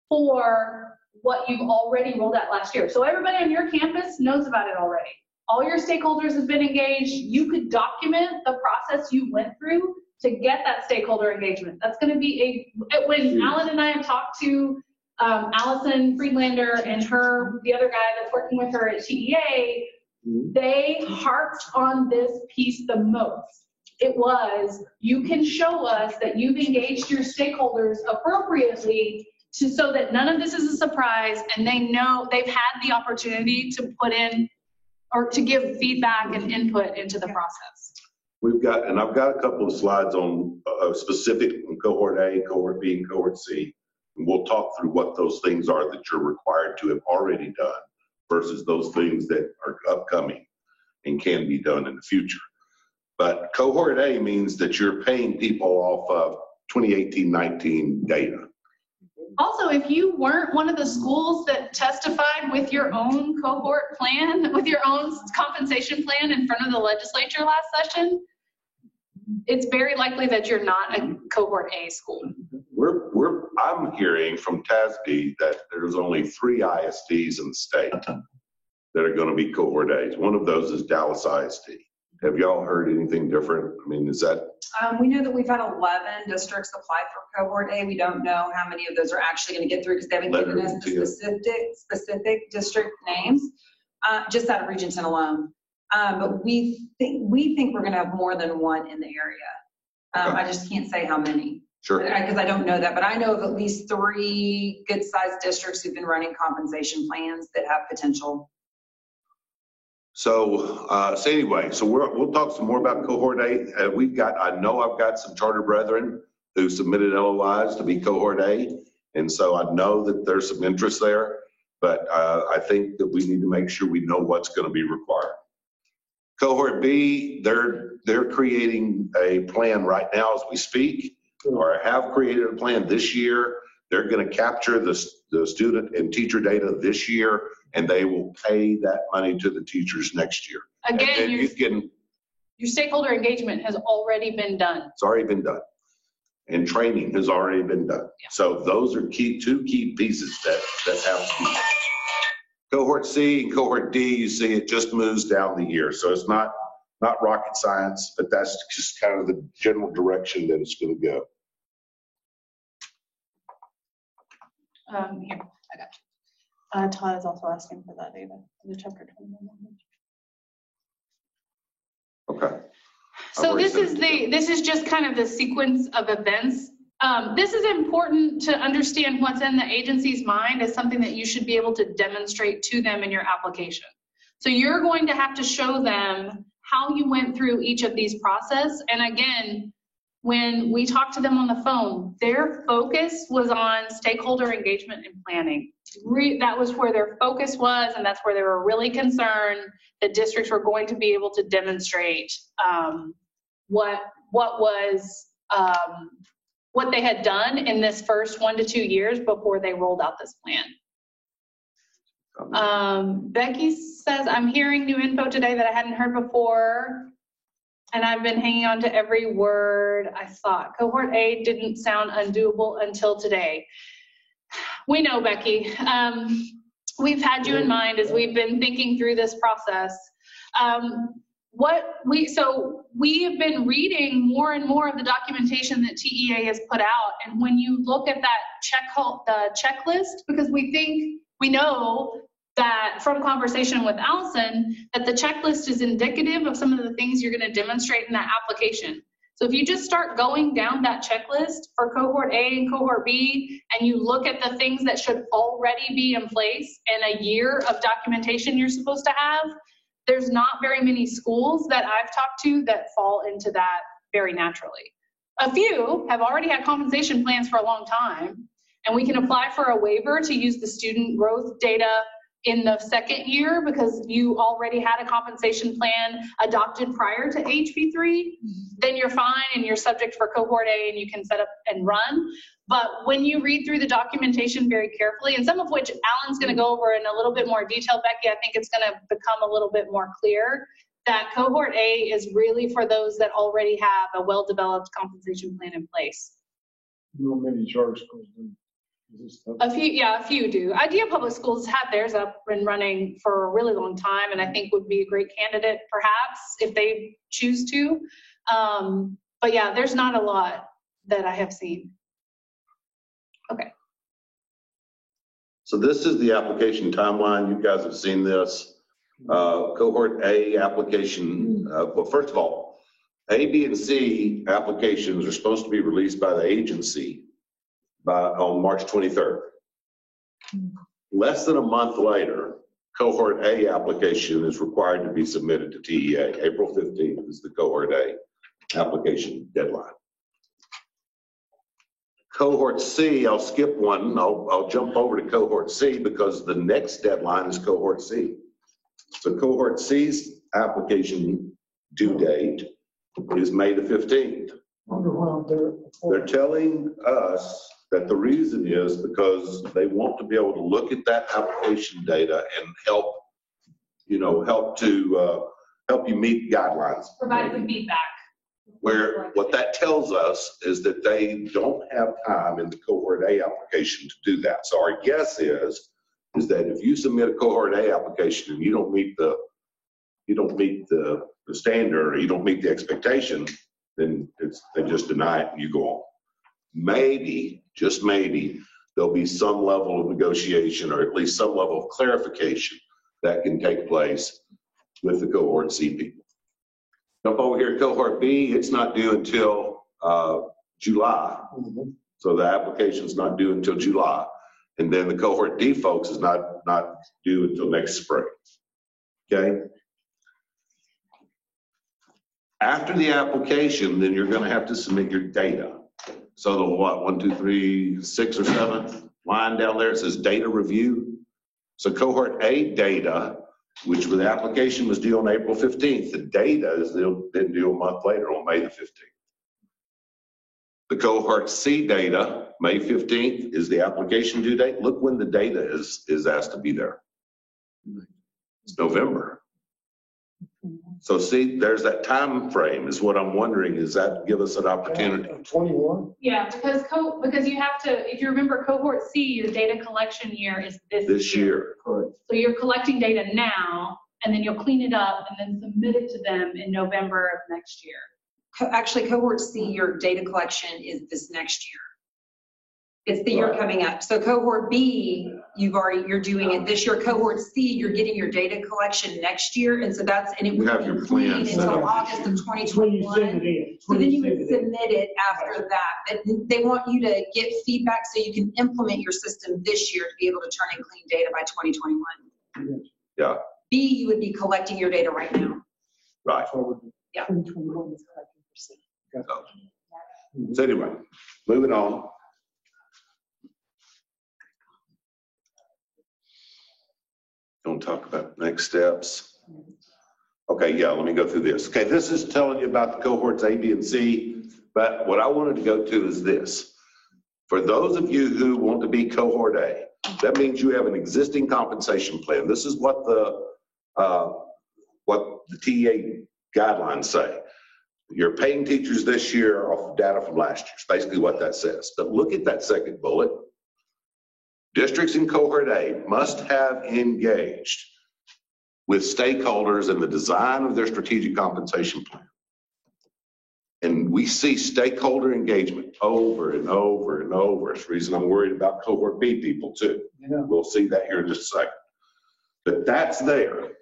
for what you've already rolled out last year. So everybody on your campus knows about it already. All your stakeholders have been engaged. You could document the process you went through to get that stakeholder engagement. That's going to be when Alan and I have talked to Allison Friedlander and the other guy that's working with her at TEA, they harped on this piece the most. It was, you can show us that you've engaged your stakeholders appropriately so that none of this is a surprise and they know they've had the opportunity to put in or to give feedback and input into the process. I've got a couple of slides on specific in cohort A, cohort B, and cohort C. And we'll talk through what those things are that you're required to have already done versus those things that are upcoming and can be done in the future. But cohort A means that you're paying people off of 2018-19 data. Also, if you weren't one of the schools that testified with your own cohort plan, with your own compensation plan in front of the legislature last session, it's very likely that you're not a cohort A school. I'm hearing from TASB that there's only 3 ISDs in the state that are going to be cohort A's. One of those is Dallas ISD. Have y'all heard anything different? I mean, is that? We know that we've had 11 districts apply for cohort A. We don't know how many of those are actually going to get through because they haven't given us the specific district names, just out of Region 10 alone. But we think we're going to have more than one in the area. I just can't say how many. Sure. Because I don't know that, but I know of at least 3 good-sized districts who've been running compensation plans that have potential. So anyway, we'll talk some more about cohort A. I know I've got some charter brethren who submitted LOIs to be cohort A. And so I know that there's some interest there, but I think that we need to make sure we know what's going to be required. Cohort B, they're creating a plan right now as we speak, or have created a plan this year. They're going to capture the student and teacher data this year, and they will pay that money to the teachers next year. Again, your stakeholder engagement has already been done. It's already been done. And training has already been done. Yeah. So those are two key pieces that have to be. Cohort C and cohort D, you see it just moves down the year. So it's not rocket science, but that's just kind of the general direction that it's going to go. Here, I got you. Todd is also asking for that data, the chapter 21. Okay. So this is just kind of the sequence of events. This is important to understand what's in the agency's mind as something that you should be able to demonstrate to them in your application. So you're going to have to show them how you went through each of these processes. And again, when we talked to them on the phone, their focus was on stakeholder engagement and planning. That was where their focus was, and that's where they were really concerned that districts were going to be able to demonstrate what was what they had done in this first 1 to 2 years before they rolled out this plan. Becky says, I'm hearing new info today that I hadn't heard before, and I've been hanging on to every word I thought. Cohort A didn't sound undoable until today. We know, Becky. We've had you in mind as we've been thinking through this process. So we have been reading more and more of the documentation that TEA has put out, and when you look at that checklist, because we know that from conversation with Allison, that the checklist is indicative of some of the things you're going to demonstrate in that application. So if you just start going down that checklist for cohort A and cohort B, and you look at the things that should already be in place in a year of documentation you're supposed to have, there's not very many schools that I've talked to that fall into that very naturally. A few have already had compensation plans for a long time, and we can apply for a waiver to use the student growth data in the second year because you already had a compensation plan adopted prior to HB3, then you're fine and you're subject for cohort A and you can set up and run. But when you read through the documentation very carefully, and some of which Alan's going to go over in a little bit more detail, Becky, I think it's going to become a little bit more clear that cohort A is really for those that already have a well-developed compensation plan in place. Many charter schools do. A few do. Idea Public Schools had theirs up and running for a really long time, and I think would be a great candidate perhaps if they choose to. But yeah, there's not a lot that I have seen. Okay. So this is the application timeline. You guys have seen this. Cohort A application, well, first of all, A, B, and C applications are supposed to be released by the agency on March 23rd. Less than a month later, cohort A application is required to be submitted to TEA. April 15th is the cohort A application deadline. Cohort C, I'll skip one. I'll jump over to cohort C because the next deadline is cohort C. So cohort C's application due date is May the 15th. They're telling us that the reason is because they want to be able to look at that application data and help you meet guidelines. Provide some feedback. Where what that tells us is that they don't have time in the cohort A application to do that. So our guess is that if you submit a cohort A application and you don't meet the standard or you don't meet the expectation, then they just deny it and you go on. Maybe, just maybe, there'll be some level of negotiation or at least some level of clarification that can take place with the cohort C people. Up over here, cohort B, it's not due until July. So the application's not due until July. And then the cohort D folks is not due until next spring. Okay? After the application, then you're going to have to submit your data. So the what, 1, 2, 3, 6 or 7 line down there, it says data review. So cohort A data, which the application was due on April 15th, the data is then due a month later on May the 15th. The cohort C data, May 15th, is the application due date. Look when the data is asked to be there. It's November. So see, there's that time frame is what I'm wondering. Does that give us an opportunity? 21? Yeah, because you have to, if you remember cohort C, the data collection year is this year. Correct. So you're collecting data now, and then you'll clean it up and then submit it to them in November of next year. Actually, cohort C, your data collection is this next year. It's the year coming up. So cohort B, you're doing it this year. Cohort C, you're getting your data collection next year. And so it would be clean until August of 2021. So then you would submit it after that. But they want you to get feedback so you can implement your system this year to be able to turn in clean data by 2021. Yeah. B, you would be collecting your data right now. Right. Yeah. 2021 is collecting %. So anyway, moving on. Don't talk about next steps. Okay, yeah, let me go through this. Okay, this is telling you about the cohorts A, B, and C. But what I wanted to go to is this. For those of you who want to be cohort A, that means you have an existing compensation plan. This is what the TEA guidelines say. You're paying teachers this year off of data from last year. It's basically what that says. But look at that second bullet. Districts in cohort A must have engaged with stakeholders in the design of their strategic compensation plan. And we see stakeholder engagement over and over and over. It's the reason I'm worried about cohort B people too. Yeah. We'll see that here in just a second. But that's there.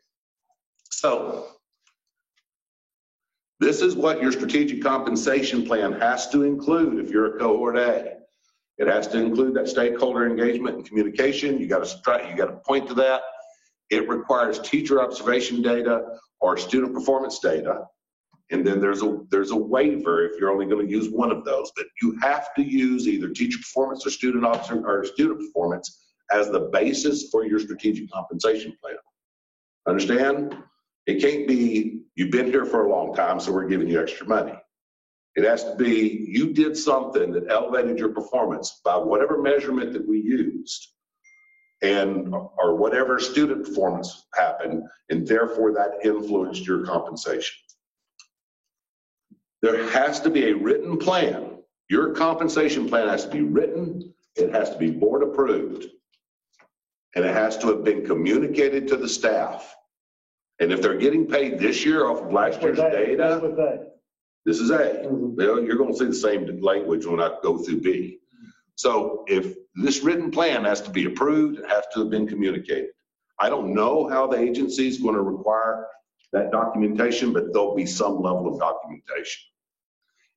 So this is what your strategic compensation plan has to include if you're a cohort A. It has to include that stakeholder engagement and communication. You got to point to that. It requires teacher observation data or student performance data. And then there's a waiver if you're only going to use one of those, but you have to use either teacher performance or student performance as the basis for your strategic compensation plan. Understand? It can't be, you've been here for a long time, so we're giving you extra money. It has to be, you did something that elevated your performance by whatever measurement that we used, or whatever student performance happened, and therefore that influenced your compensation. There has to be a written plan. Your compensation plan has to be written, it has to be board approved, and it has to have been communicated to the staff. And if they're getting paid this year off of last year's data, this is A. Well, you're going to see the same language when I go through B. So if this written plan has to be approved, it has to have been communicated. I don't know how the agency is going to require that documentation, but there'll be some level of documentation.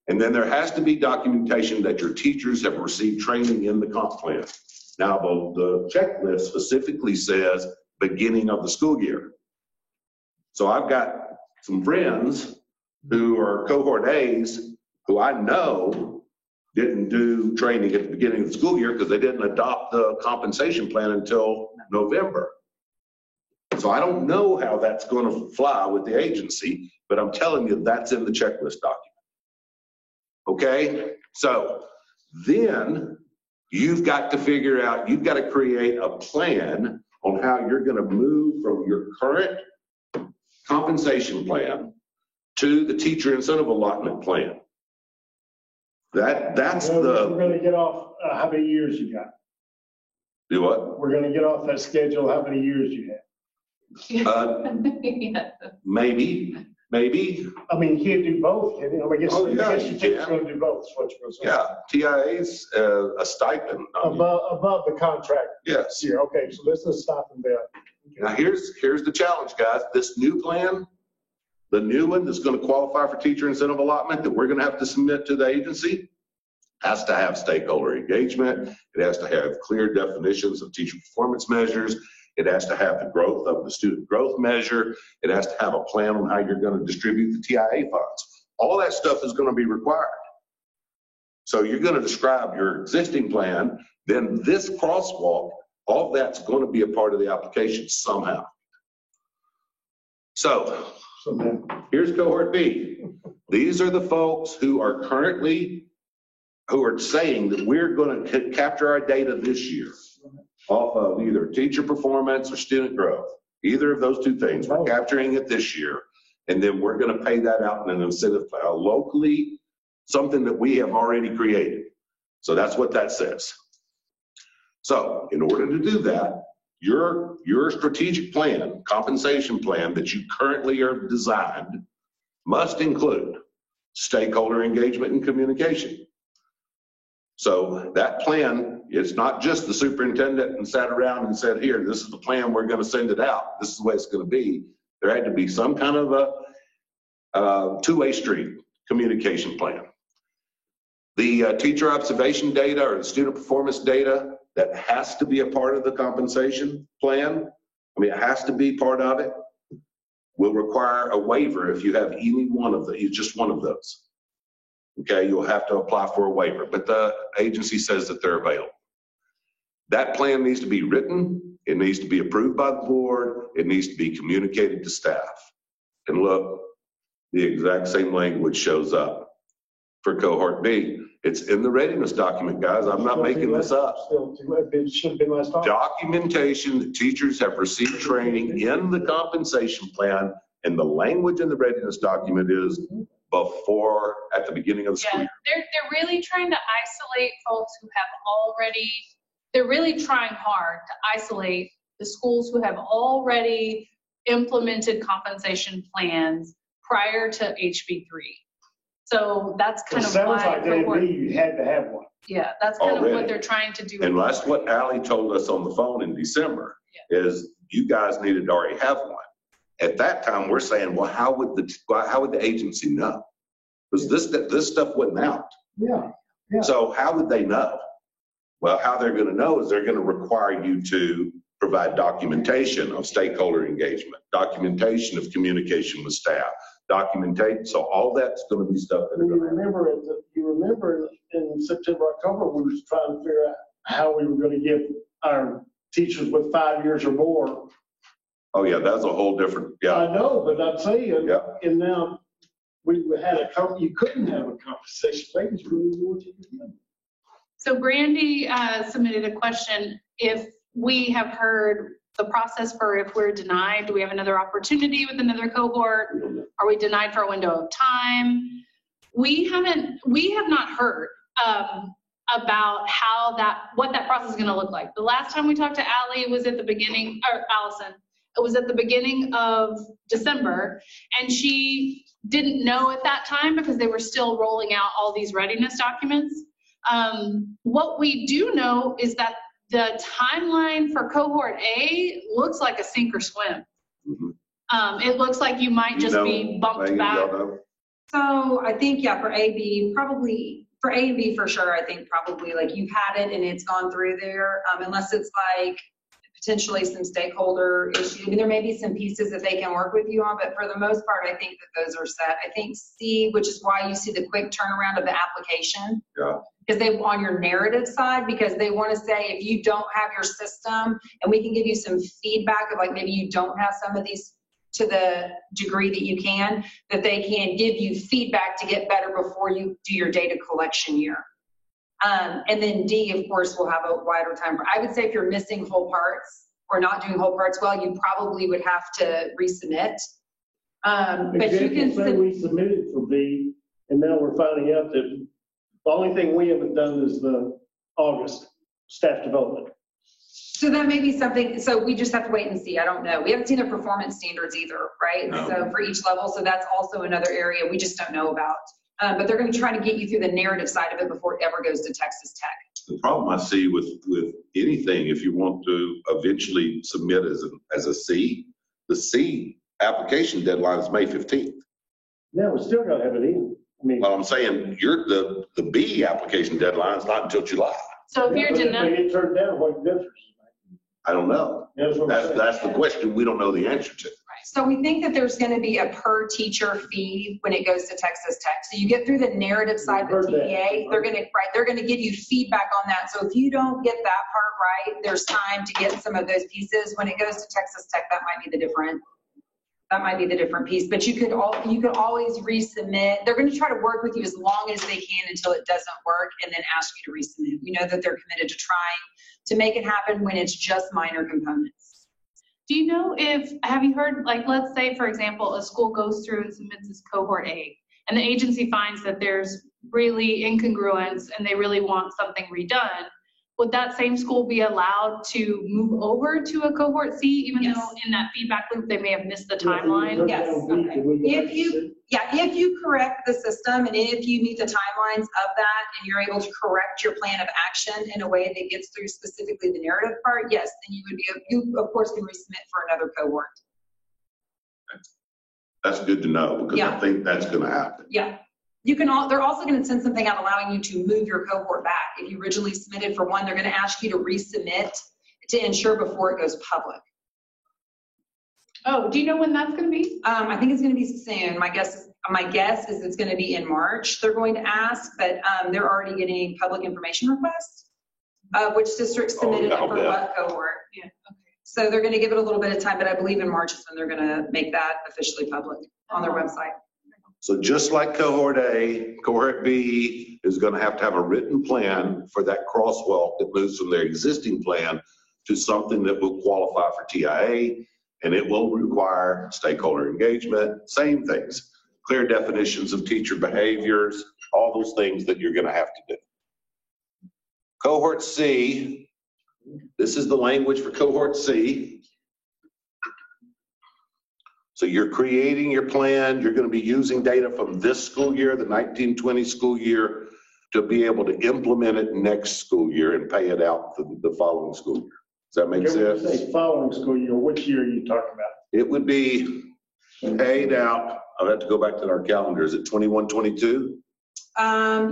And then there has to be documentation that your teachers have received training in the comp plan. Now, the checklist specifically says beginning of the school year. So I've got some friends who are cohort A's who I know didn't do training at the beginning of the school year because they didn't adopt the compensation plan until November. So I don't know how that's going to fly with the agency, but I'm telling you that's in the checklist document. Okay? So then you've got to figure out, you've got to create a plan on how you're going to move from your current compensation plan to the teacher incentive allotment plan. That's We're the. going to get off, how many years you got? Do what? We're going to get off that schedule, how many years you have? Yeah. Maybe. I mean, you can't do both, can you? I guess, Oh, yeah, I guess you you're can. going to do both, is what you're going to say. Yeah, TIA's a stipend. Above the contract Yes. year. Okay, so let's just stop them there. Now here's the challenge, guys. This new plan, the new one that's going to qualify for teacher incentive allotment that we're going to have to submit to the agency, has to have stakeholder engagement. It has to have clear definitions of teacher performance measures. It has to have the growth of the student growth measure. It has to have a plan on how you're going to distribute the TIA funds. All that stuff is going to be required. So you're going to describe your existing plan, then this crosswalk, all that's going to be a part of the application somehow. So then, here's cohort B. These are the folks who are saying that we're going to capture our data this year off of either teacher performance or student growth. Either of those two things. We're capturing it this year, and then we're going to pay that out in an incentive plan locally, something that we have already created. So that's what that says. So in order to do that, your strategic plan, compensation plan that you currently are designed must include stakeholder engagement and communication. So that plan, it's not just the superintendent and sat around and said, here, this is the plan, we're going to send it out. This is the way it's going to be. There had to be some kind of a two-way street communication plan. The teacher observation data or the student performance data, that has to be a part of the compensation plan. I mean, it has to be part of it. Will require a waiver if you have any one of the, just one of those. Okay, you'll have to apply for a waiver, but the agency says that they're available. That plan needs to be written. It needs to be approved by the board. It needs to be communicated to staff. And look, the exact same language shows up for cohort B. It's in the readiness document, guys. I'm not making this up. It should have been last time. Documentation that teachers have received training in the compensation plan, and the language in the readiness document is before, at the beginning of the school Yeah, year. they're really trying to isolate folks who have already, they're really trying hard to isolate the schools who have already implemented compensation plans prior to HB3. So that's It kind of sounds why like they cohort, knew you had to have one. yeah, that's kind of Already. what they're trying to do. And that's what Ally told us on the phone in December, is you guys needed to already have one. At that time, we're saying, well, how would the agency know? Because this stuff wasn't out. Yeah. Yeah. So how would they know? Well, how they're going to know is they're going to require you to provide documentation of stakeholder engagement, documentation of communication with staff, documentation. So all that's going to be stuff that are You going to happen. remember in September, October, we was trying to figure out how we were going to give our teachers with 5 years or more. Oh, yeah, that's a whole different, I know, but I'm saying, Yeah. and now we had you couldn't have a conversation. Ladies really knew what you were doing. So Brandy submitted a question. If we have heard the process for if we're denied, do we have another opportunity with another cohort? Are we denied for a window of time? We have not heard about what that process is going to look like. The last time we talked to Allie was at the beginning, or Allison, it was at the beginning of December, and she didn't know at that time because they were still rolling out all these readiness documents. What we do know is that the timeline for cohort A looks like a sink or swim. Mhm. It looks like you might just be bumped Megan, back. y'all know? So I think, yeah, for A, B, probably, for A and B for sure, I think probably like you've had it and it's gone through there, unless it's like potentially some stakeholder issue. I mean, there may be some pieces that they can work with you on, but for the most part, I think that those are set. I think C, which is why you see the quick turnaround of the application. Yeah. Because they, on your narrative side, because they want to say, if you don't have your system, and we can give you some feedback of like, maybe you don't have some of these to the degree that you can, that they can give you feedback to get better before you do your data collection year. And then D, of course, will have a wider time. I would say if you're missing whole parts or not doing whole parts well, you probably would have to resubmit. But you can say we submitted for B, and now we're finding out that the only thing we haven't done is the August staff development. So that may be something, so we just have to wait and see. I don't know. We haven't seen their performance standards either, right? No. So for each level, so that's also another area we just don't know about. But they're going to try to get you through the narrative side of it before it ever goes to Texas Tech. The problem I see with anything, if you want to eventually submit as a C, the C application deadline is May 15th. Yeah, we still got to have it in. I mean. Well, I'm saying the B application deadline is not until July. So if you're If denied, they get turned down, what difference? I don't know. That's what I'm saying. That's the question we don't know the answer to. So we think that there's going to be a per teacher fee when it goes to Texas Tech. So you get through the narrative side of the TEA, they're going to give you feedback on that. So if you don't get that part right, there's time to get some of those pieces. When it goes to Texas Tech, that might be the different piece. But you could always resubmit. They're going to try to work with you as long as they can until it doesn't work, and then ask you to resubmit. We know that they're committed to trying to make it happen when it's just minor components. do you know have you heard, like, let's say, for example, a school goes through and submits this cohort A, and the agency finds that there's really incongruence and they really want something redone. Would that same school be allowed to move over to a cohort C, even Yes. though in that feedback loop they may have missed the timeline? Yes. If you correct the system and if you meet the timelines of that and you're able to correct your plan of action in a way that gets through specifically the narrative part, yes, then you of course can resubmit for another cohort. That's good to know, because I Yeah. think that's going to happen. Yeah. They're also going to send something out allowing you to move your cohort back. If you originally submitted for one, they're going to ask you to resubmit to ensure before it goes public. Oh, do you know when that's going to be? I think it's going to be soon. My guess is it's going to be in March. They're going to ask, but they're already getting public information requests. Which districts submitted I'll for bet. what cohort. Yeah, okay. So they're going to give it a little bit of time, but I believe in March is when they're going to make that officially public on their website. So just like cohort A, cohort B is going to have a written plan for that crosswalk that moves from their existing plan to something that will qualify for TIA, and it will require stakeholder engagement, same things, clear definitions of teacher behaviors, all those things that you're going to have to do. Cohort C, this is the language for cohort C. So you're creating your plan. You're going to be using data from this school year, the 1920 school year, to be able to implement it next school year and pay it out the following school year. Does that make When you sense? say following school year, which year are you talking about? It would be paid out. I'll have to go back to our calendar. Is it 21, 22?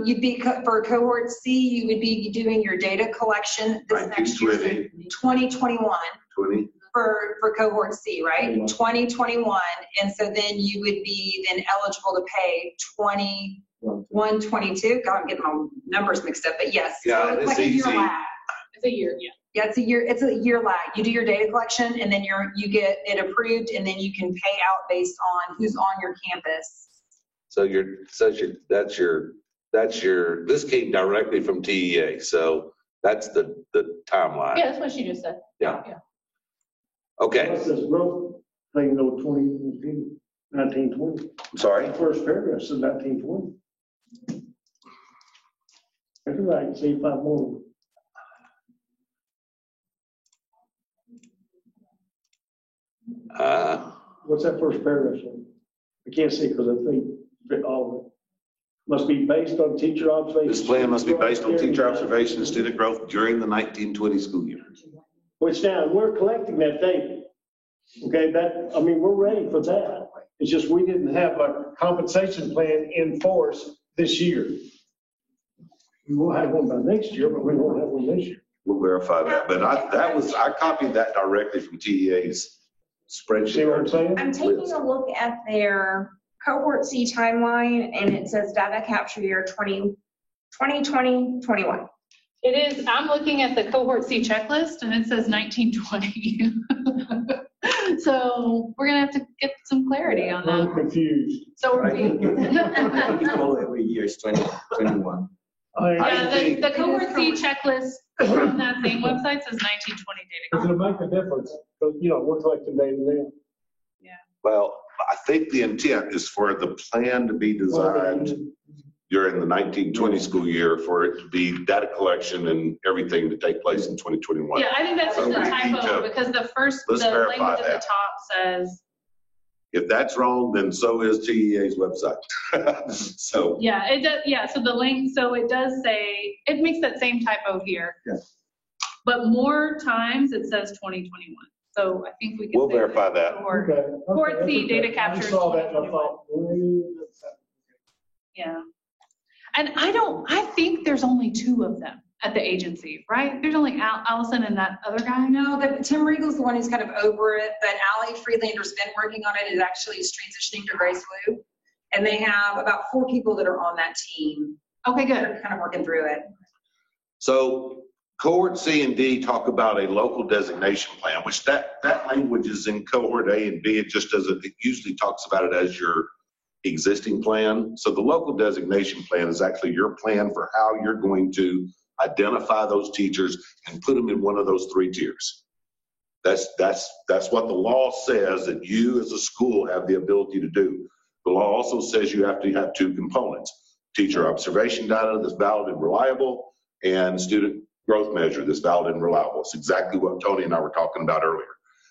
You'd be, for cohort C, you would be doing your data collection this next year, 2021. 20? For cohort C, right? 2021, and so then you would be then eligible to pay 21, 22. God, I'm getting my numbers mixed up, but yes. Yeah, So it's like a year easy. lag. It's a year, yeah. Yeah, it's a year lag. You do your data collection, and then you get it approved, and then you can pay out based on who's on your campus. So this came directly from TEA. So that's the timeline. Yeah, that's what she just said. Yeah. Okay. What's this growth thing though, 1920? I'm sorry. First paragraph says 1920. That's right, see if I'm more. What's that first paragraph say? I can't see because I think all of it must be based on teacher observation. This plan must be based on teacher observation and student growth during the 1920 school year. Which now, we're collecting that data. Okay, we're ready for that. It's just we didn't have a compensation plan in force this year. We will have one by next year, but we won't have one this year. We'll verify that. But I copied that directly from TEA's spreadsheet. See what I'm saying? I'm taking a look at their cohort C timeline, and it says data capture year 2020, 21. It is, I'm looking at the cohort C checklist and it says 1920. So we're gonna have to get some clarity on I'm that. confused. So are we? Every year is 2021. Yeah, the cohort C checklist on that same website says 1920 data. It'll make a difference, because, we're collecting data now. Well, I think the intent is for the plan to be designed during the 1920 school year for it to be data collection and everything to take place in 2021. Yeah, I think that's just a typo because the Let's verify language at the that. top says, If that's wrong, then so is TEA's website. So, yeah, it does, yeah, so the link, so it does say, it makes that same typo here. Yes. But more times it says 2021. So I think we can. we'll say verify that. Or, Okay, Cohort that's C okay. data capture I is saw that and I 2021. thought, yeah. And I think there's only 2 of them at the agency, right? There's only Allison and that other guy. No, Tim Regal's the one who's kind of over it, but Allie Friedlander's been working on it. It actually is transitioning to Grace Wu. And they have about 4 people that are on that team. Okay, good. They're kind of working through it. So cohort C and D talk about a local designation plan, which that language is in cohort A and B. It just doesn't, it usually talks about it as your existing plan. So the local designation plan is actually your plan for how you're going to identify those teachers and put them in one of those 3 tiers. That's what the law says that you as a school have the ability to do. The law also says you have to have 2 components: teacher observation data that's valid and reliable, and student growth measure that's valid and reliable. It's exactly what Tony and I were talking about earlier.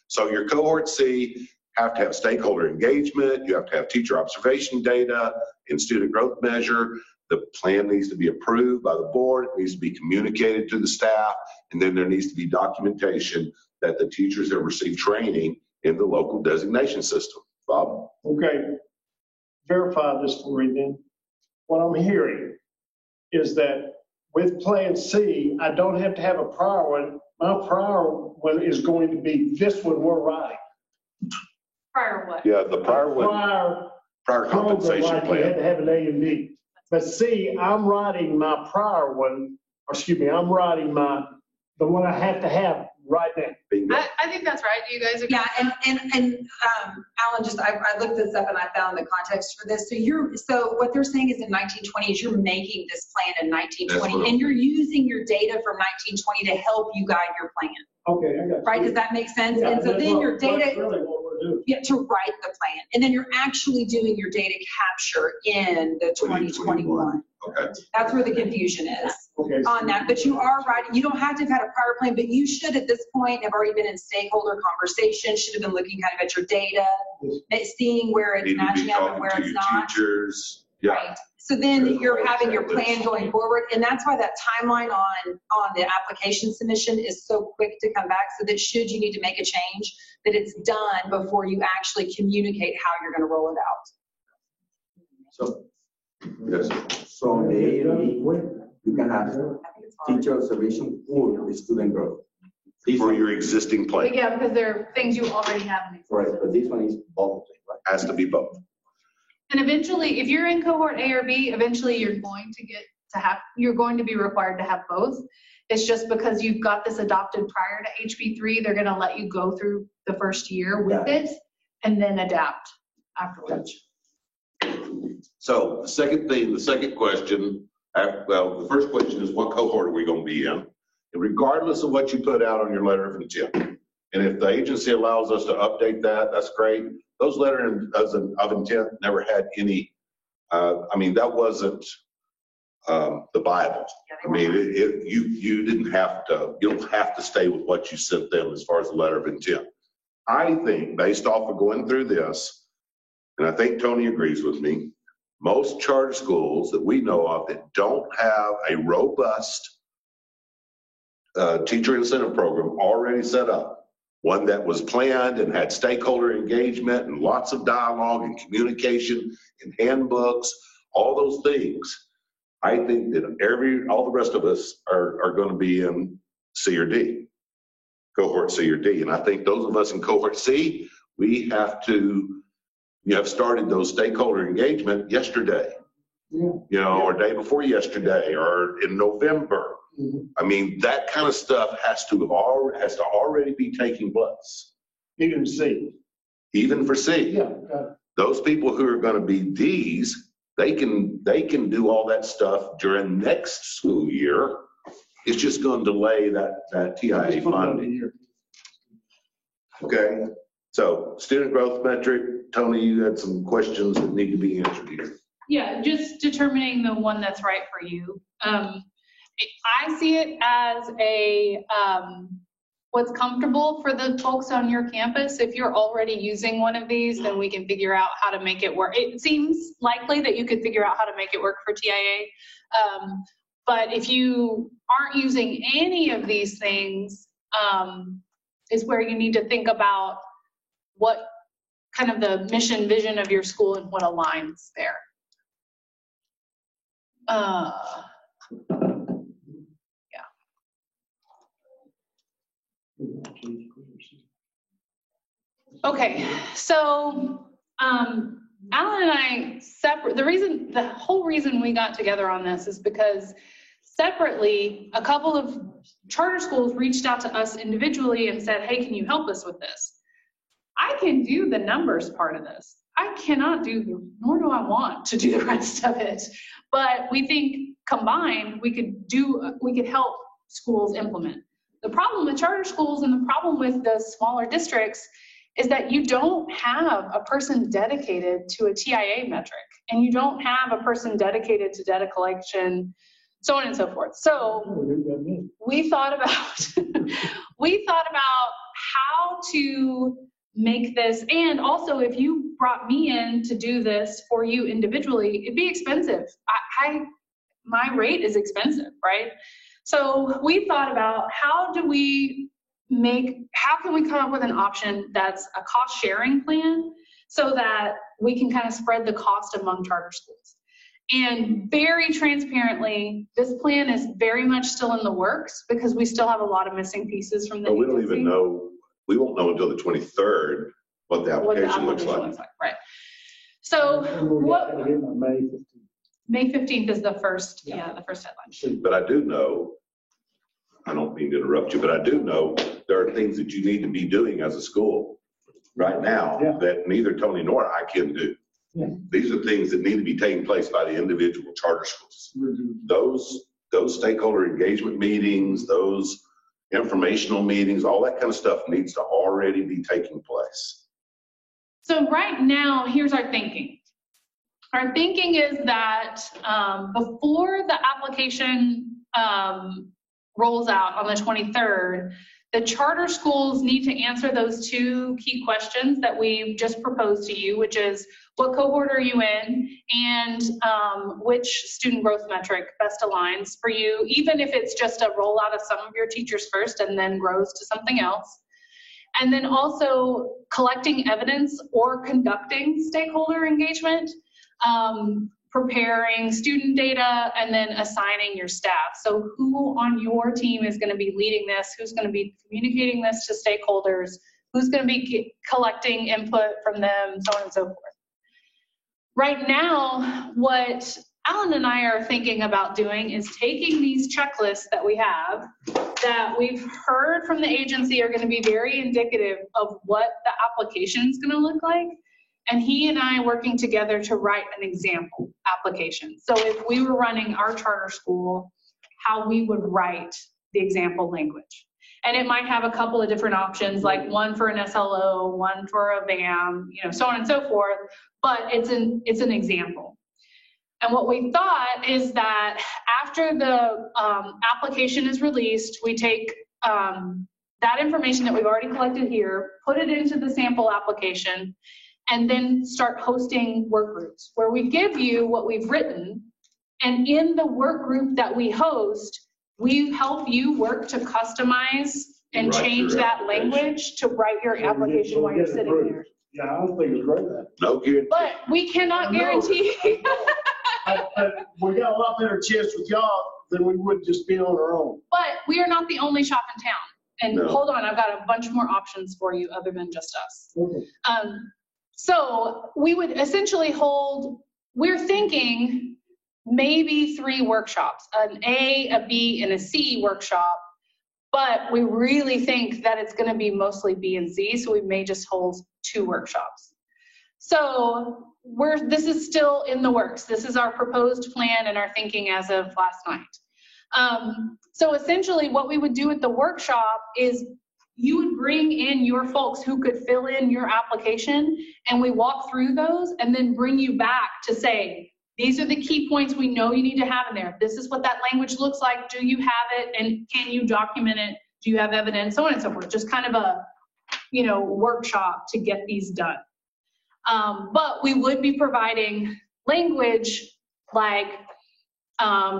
So your cohort C have to have stakeholder engagement, you have to have teacher observation data and student growth measure. The plan needs to be approved by the board, it needs to be communicated to the staff, and then there needs to be documentation that the teachers have received training in the local designation system. Bob? okay, verify this for me then. What I'm hearing is that with Plan C, I don't have to have a prior one. My prior one is going to be this one we're writing. Prior what? Yeah, the prior one, Prior prior program, compensation like you had plan. to have an A and B. But C, I'm writing my prior one, I'm writing the one I have to have right now. Bingo. I think that's right. Do you guys agree? Yeah, and Alan, just, I looked this up and I found the context for this. So what they're saying is in 1920 is you're making this plan in That's 1920 what- and you're using your data from 1920 to help you guide your plan, Okay, I got you. right? Does that make sense? Yeah, And so that's then your what- that's data, really what we're doing. you have to write the plan. And then you're actually doing your data capture in the 2021. Okay. That's where the confusion is Okay. on that. But you are writing, you don't have to have had a prior plan, but you should at this point have already been in stakeholder conversation, should have been looking kind of at your data, seeing where it's Need to be matching up and talking where to it's your not. teachers. Yeah. Right. So then you're having your plan going forward. And that's why that timeline on the application submission is so quick to come back, so that should you need to make a change, that it's done before you actually communicate how you're going to roll it out. So, Yes. so on the AAB, you can have teacher observation for the student growth. This For one, your existing plan. Yeah, because they're things you already have in these. right, but this one is both, right? Has to be both. And eventually, if you're in cohort A or B, eventually you're going to be required to have both. It's just because you've got this adopted prior to HB3, they're going to let you go through the first year with it and then adapt afterwards. So the second question, well, the first question is what cohort are we going to be in? And regardless of what you put out on your letter of intent, and if the agency allows us to update that, that's great. Those letters of intent never had any, that wasn't the Bible. I mean, you don't have to stay with what you sent them as far as the letter of intent. I think based off of going through this, and I think Tony agrees with me, most charter schools that we know of that don't have a robust teacher incentive program already set up, one that was planned and had stakeholder engagement and lots of dialogue and communication and handbooks, all those things, I think that all the rest of us are going to be in C or D, cohort C or D. And I think those of us in cohort C, we have started those stakeholder engagement yesterday, or day before yesterday, or in November. Mhm. I mean, that kind of stuff has to already be taking place, Even C. even for C. Yeah. Those people who are going to be Ds, they can do all that stuff during next school year. It's just going to delay that TIA funding. Okay, so student growth metric, Tony, you had some questions that need to be answered here. Yeah, just determining the one that's right for you. I see it as what's comfortable for the folks on your campus. If you're already using one of these, then we can figure out how to make it work. It seems likely that you could figure out how to make it work for TIA. But if you aren't using any of these things, is where you need to think about what kind of the mission vision of your school and what aligns there. Okay, so Alan and I the whole reason we got together on this is because separately, a couple of charter schools reached out to us individually and said, hey, can you help us with this? I can do the numbers part of this. I cannot nor do I want to do the rest of it. But we think combined, we could help schools implement. The problem with charter schools and the problem with the smaller districts is that you don't have a person dedicated to a TIA metric, and you don't have a person dedicated to data collection, so on and so forth. So we thought about how to make this, and also if you brought me in to do this for you individually, it'd be expensive. My rate is expensive, right? So we thought about how can we come up with an option that's a cost sharing plan so that we can kind of spread the cost among charter schools. And very transparently, this plan is very much still in the works because we still have a lot of missing pieces from the But we don't even agency. know, we won't know until the 23rd what the application looks like. Right. So what, May 15th. May 15th is the first deadline. But I do know, I don't mean to interrupt you, but I do know there are things that you need to be doing as a school right now Yeah. that neither Tony nor I can do. Yeah. These are things that need to be taking place by the individual charter schools. Those stakeholder engagement meetings, those informational meetings, all that kind of stuff needs to already be taking place. So right now, here's our thinking. Our thinking is that before the application rolls out on the 23rd, the charter schools need to answer those two key questions that we've just proposed to you, which is what cohort are you in and which student growth metric best aligns for you, even if it's just a rollout of some of your teachers first and then grows to something else. And then also collecting evidence or conducting stakeholder engagement, preparing student data, and then assigning your staff. So who on your team is going to be leading this? Who's going to be communicating this to stakeholders? Who's going to be collecting input from them, so on and so forth. Right now, what Alan and I are thinking about doing is taking these checklists that we have that we've heard from the agency are going to be very indicative of what the application is going to look like. And he and I working together to write an example application. So if we were running our charter school, how we would write the example language. And it might have a couple of different options, like one for an SLO, one for a VAM, so on and so forth, but it's an example. And what we thought is that after the application is released, we take that information that we've already collected here, put it into the sample application, and then start hosting work groups where we give you what we've written. And in the work group that we host, we help you work to customize and change that language to write your application while you're sitting there. Yeah, I don't think it's great that. No guarantee. But we cannot guarantee. We got a lot better chance with y'all than we would just be on our own. But we are not the only shop in town. And No. hold on, I've got a bunch more options for you other than just us. Okay. So we would essentially we're thinking maybe 3 workshops, an A, a B, and a C workshop, but we really think that it's going to be mostly B and C, so we may just hold 2 workshops. So this is still in the works. This is our proposed plan and our thinking as of last night. So essentially what we would do at the workshop is you would bring in your folks who could fill in your application, and we walk through those and then bring you back to say, these are the key points we know you need to have in there. This is what that language looks like. Do you have it? And can you document it? Do you have evidence? So on and so forth. Just kind of a, workshop to get these done. But we would be providing language like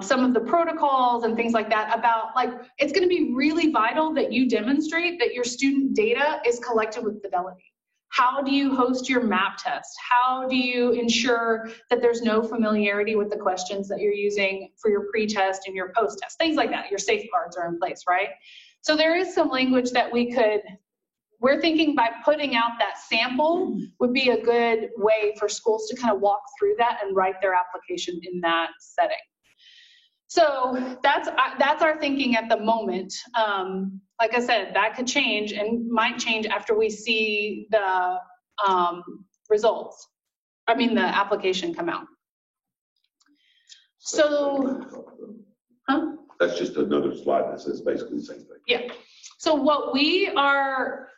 some of the protocols and things like that about, it's going to be really vital that you demonstrate that your student data is collected with fidelity. How do you host your map test? How do you ensure that there's no familiarity with the questions that you're using for your pre-test and your post-test? Things like that. Your safeguards are in place, right? So there is some language that we're thinking by putting out that sample would be a good way for schools to kind of walk through that and write their application in that setting. So that's our thinking at the moment. Like I said, that could change and might change after we see the the application come out. So, That's just another slide that says basically the same thing. Yeah. So what we are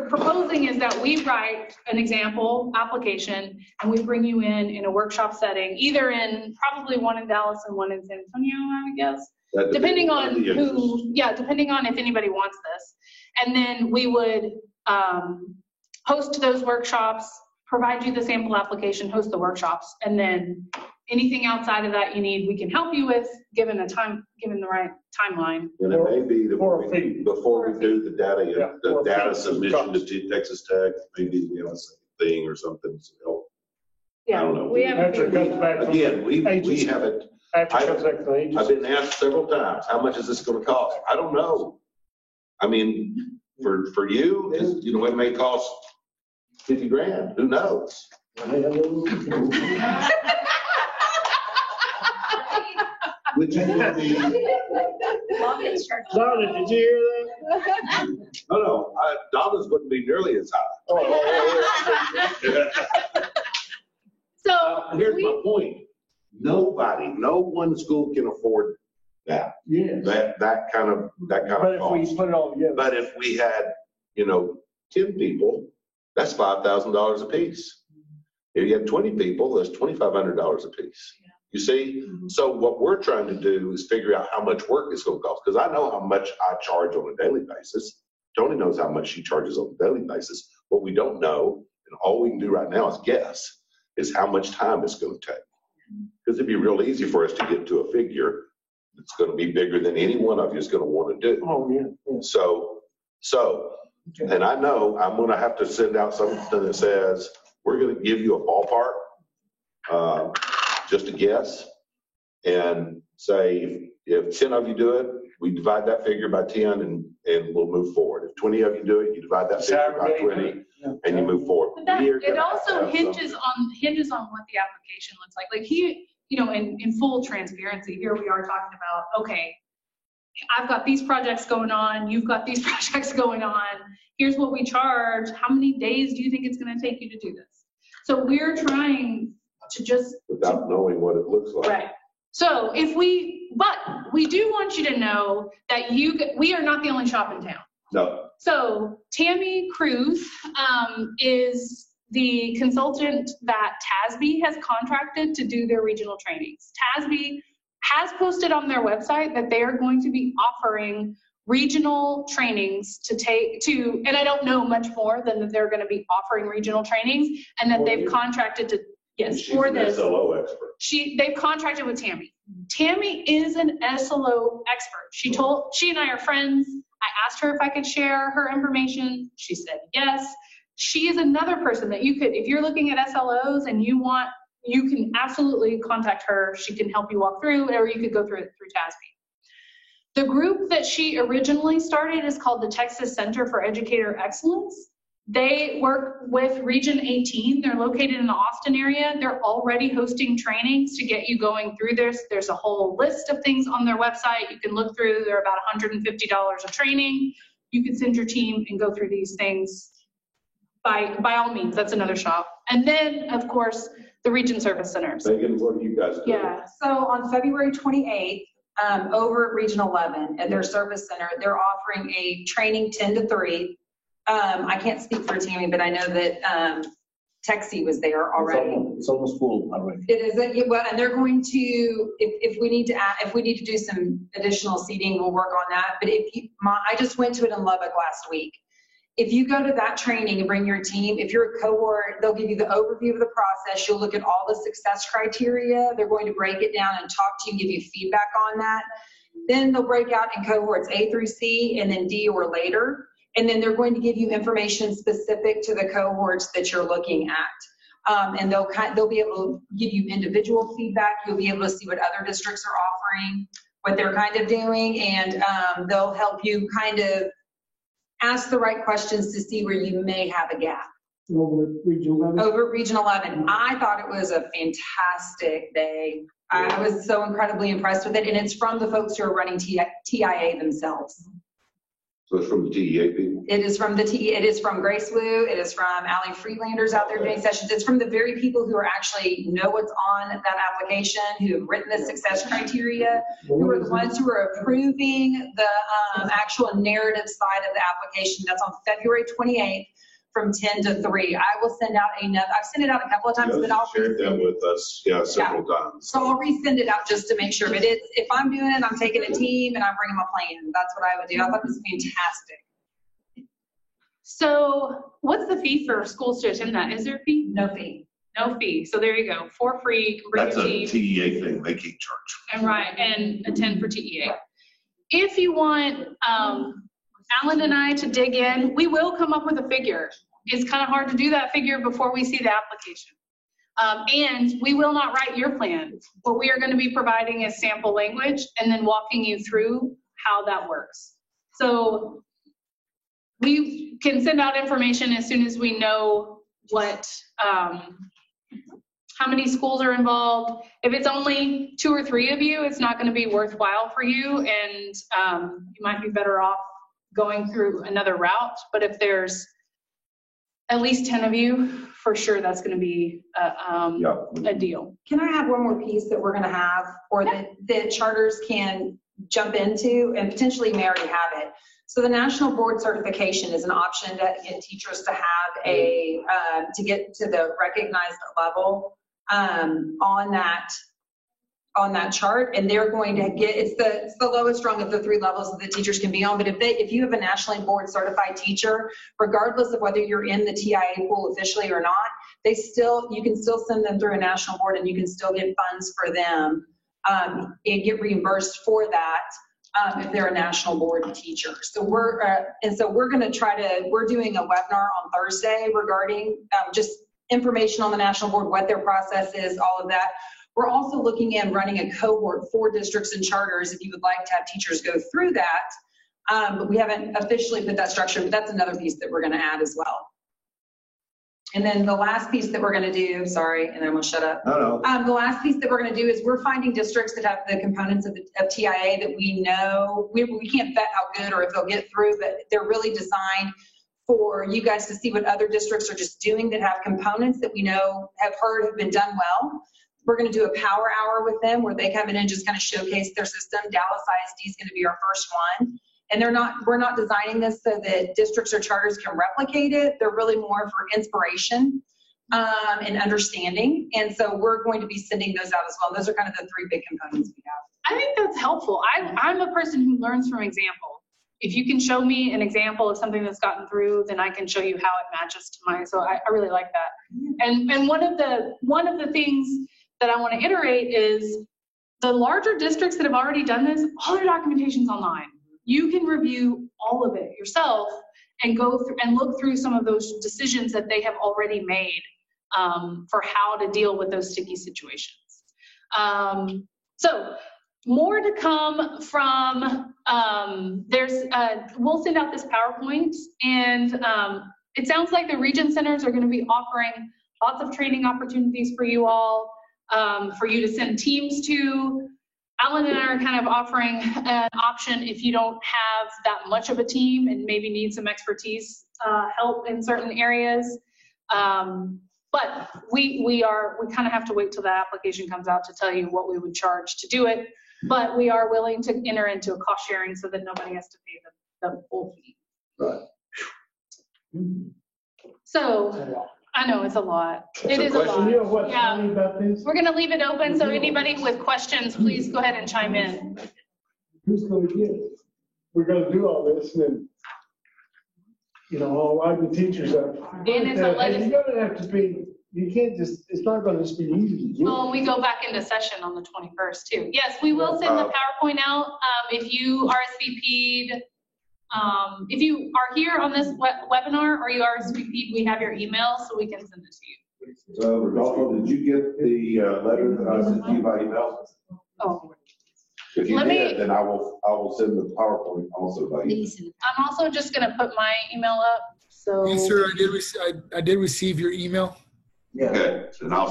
proposing is that we write an example application and we bring you in a workshop setting, either in probably one in Dallas and one in San Antonio, I guess. Depending on depending on if anybody wants this. And then we would host those workshops, provide you the sample application, host the workshops, and then anything outside of that you need, we can help you with, given the right timeline. And it may be that before we do the data or submission to Texas Tech, maybe thing or something. Yeah, I don't know. we haven't After it comes back from Again, we agency. haven't. After it comes back from the agency. I've been asked several times, how much is this going to cost? I don't know. I mean, for you, it may cost 50 grand. Who knows? Which is Love it, church. Donna, did you hear that? No, Donna's wouldn't be nearly as high. So Here's we, my point. No one school can afford that, Yes. that kind of But if cost. we put it all together. But if we had, 10 people, that's $5,000 a piece. If you had 20 people, that's $2,500 a piece. You see? So what we're trying to do is figure out how much work it's going to cost. Because I know how much I charge on a daily basis. Tony knows how much she charges on a daily basis. What we don't know, and all we can do right now is guess, is how much time it's going to take. Because it'd be real easy for us to get to a figure that's going to be bigger than any one of you is going to want to do. Oh, yeah. Yes. So, and I know I'm going to have to send out something that says, we're going to give you a ballpark, just a guess, and say if 10 of you do it, we divide that figure by 10 and we'll move forward. If 20 of you do it, you divide that figure by 20 and you move forward. but that, We are it gonna also have hinges on what the application looks like. Like in full transparency, here we are talking about, okay, I've got these projects going on, you've got these projects going on. Here's what we charge. How many days do you think it's going to take you to do this? So we're trying to just. without knowing what it looks like. Right. So but we do want you to know that we are not the only shop in town. No, So Tammy Cruz is the consultant that TASB has contracted to do their regional trainings. TASB has posted on their website that they are going to be offering regional trainings and I don't know much more than that they're going to be offering regional trainings and that they've contracted to, yes, she's for an this. SLO expert. They've contracted with Tammy. Tammy is an SLO expert. She and I are friends. I asked her if I could share her information. She said yes. She is another person that you could, if you're looking at SLOs and you can absolutely contact her. She can help you walk through, or you could go through it through TASB. The group that she originally started is called the Texas Center for Educator Excellence. They work with Region 18. They're located in the Austin area. They're already hosting trainings to get you going through this. There's a whole list of things on their website you can look through. They're about $150 a training. You can send your team and go through these things. By all means, that's another shop. And then, of course, the Region Service Centers. Megan, what do you guys do? Yeah. So on February 28th, over at Region 11 at their service center, they're offering a training 10 to 3. I can't speak for Tammy, but I know that Texie was there already. It's almost full already. It is, well, and they're going to, if we need to do some additional seating, we'll work on that. But I just went to it in Lubbock last week. If you go to that training and bring your team, if you're a cohort, they'll give you the overview of the process. You'll look at all the success criteria. They're going to break it down and talk to you and give you feedback on that. Then they'll break out in cohorts A through C and then D or later. And then they're going to give you information specific to the cohorts that you're looking at. And they'll be able to give you individual feedback. You'll be able to see what other districts are offering, what they're kind of doing, and they'll help you kind of ask the right questions to see where you may have a gap. Over at Region 11? Over at Region 11, I thought it was a fantastic day. I was so incredibly impressed with it, and it's from the folks who are running TIA themselves. So it's from the TEA people? It is from it is from Grace Wu, it is from Allie Freelanders out there doing sessions. It's from the very people who are actually know what's on that application, who have written the success criteria, who are the ones who are approving the actual narrative side of the application. That's on February 28th from 10 to 3. I will send out I've sent it out a couple of times, but I'll shared that with us, several times. So I'll resend it out just to make sure. But if I'm doing it, I'm taking a team and I'm bringing my plan. That's what I would do. I thought it was fantastic. So what's the fee for schools to attend that? Is there a fee? No fee. No fee. So there you go. For free. Bring That's your a team. TEA thing, they keep charge. And attend for TEA. If you want Alan and I to dig in, we will come up with a figure. It's kind of hard to do that figure before we see the application. And we will not write your plan. What we are going to be providing is sample language and then walking you through how that works. So we can send out information as soon as we know how many schools are involved. If it's only 2 or 3 of you, it's not going to be worthwhile for you, and you might be better off going through another route. But if there's at least 10 of you, for sure, that's going to be a deal. Can I have one more piece that we're going to have, or that charters can jump into, and potentially may already have it? So the National Board Certification is an option to get teachers to have to get to the recognized level on that chart, and they're going to get, it's the lowest rung of the 3 levels that the teachers can be on. But if you have a nationally board certified teacher, regardless of whether you're in the TIA pool officially or not, you can still send them through a national board, and you can still get funds for them and get reimbursed for that if they're a national board teacher. So we're going to we're doing a webinar on Thursday regarding just information on the national board, what their process is, all of that. We're also looking at running a cohort for districts and charters if you would like to have teachers go through that. But we haven't officially put that structure, but that's another piece that we're going to add as well. And then the last piece that we're going to do, sorry, and then I'm going to shut up. No. The last piece that we're going to do is we're finding districts that have the components of TIA that we know, we can't vet how good or if they'll get through, but they're really designed for you guys to see what other districts are just doing that have components that we know have been done well. We're going to do a power hour with them where they come in and just kind of showcase their system. Dallas ISD is going to be our first one. And we're not designing this so that districts or charters can replicate it. They're really more for inspiration and understanding. And so we're going to be sending those out as well. Those are kind of the 3 big components we have. I think that's helpful. I'm a person who learns from example. If you can show me an example of something that's gotten through, then I can show you how it matches to mine. So I really like that. And one of the things that I want to iterate is the larger districts that have already done this, all their documentation's online. You can review all of it yourself and go through and look through some of those decisions that they have already made for how to deal with those sticky situations. So more to come from, we'll send out this PowerPoint, and it sounds like the region centers are going to be offering lots of training opportunities for you all, for you to send teams to. Alan and I are kind of offering an option if you don't have that much of a team and maybe need some expertise help in certain areas. But we kind of have to wait till that application comes out to tell you what we would charge to do it. But we are willing to enter into a cost sharing so that nobody has to pay the full fee. Right. So I know it's a lot. It is a question? lot. You know what's Yeah. funny about this? We're going to leave it open, so anybody with questions, please go ahead and chime in. Who's going to get it? We're going to do all this, and then, I'll line the teachers up. And it's a You're going to have to be, you can't just, it's not going to just be easy to do. Well, we go back into session on the 21st too. Yes, we will send the PowerPoint out. If you RSVP'd, if you are here on this webinar or you RSVP'd, we have your email, so we can send it to you. So Rodolfo, did you get the letter that I sent you by email? Oh. If you Let me- did, then I will send the PowerPoint also by email. I'm also just going to put my email up. So Yes, sir. I did receive your email. Yeah, Okay, and I'll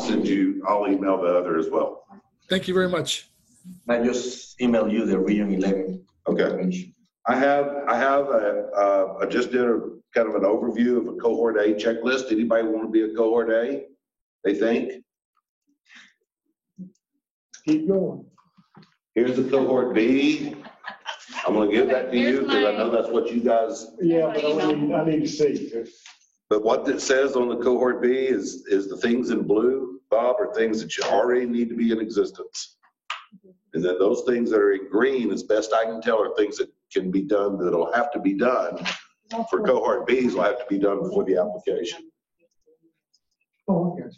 email the other as well. Thank you very much. I just emailed you the Region 11 Okay. information. I just did a kind of an overview of a cohort A checklist. Anybody want to be a cohort A? They think? Keep going. Here's the cohort B. I'm going to give that to you Here's because I my- know that's what you guys, Yeah, but I need to see. but what it says on the cohort B is the things in blue, Bob, are things that you already need to be in existence. And then those things that are in green, as best I can tell, are things that can be done, that'll have to be done. For cohort Bs, will have to be done before the application. Oh, okay.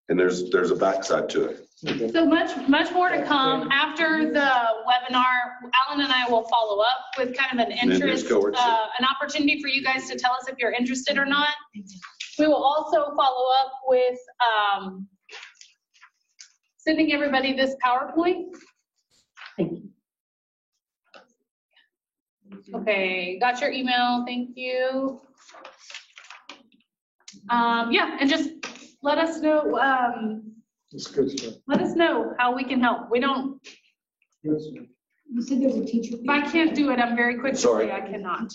And there's a backside to it. So much more to come after the webinar. Alan and I will follow up with kind of an then there's interest, cohort C. an opportunity for you guys to tell us if you're interested or not. We will also follow up with sending everybody this PowerPoint. Okay, got your email. Thank you. Yeah, and just let us know, It's good stuff. let us know how we can help. We don't, Yes. You said there's a teacher. if I can't do it, I'm very quick to Sorry. say I cannot.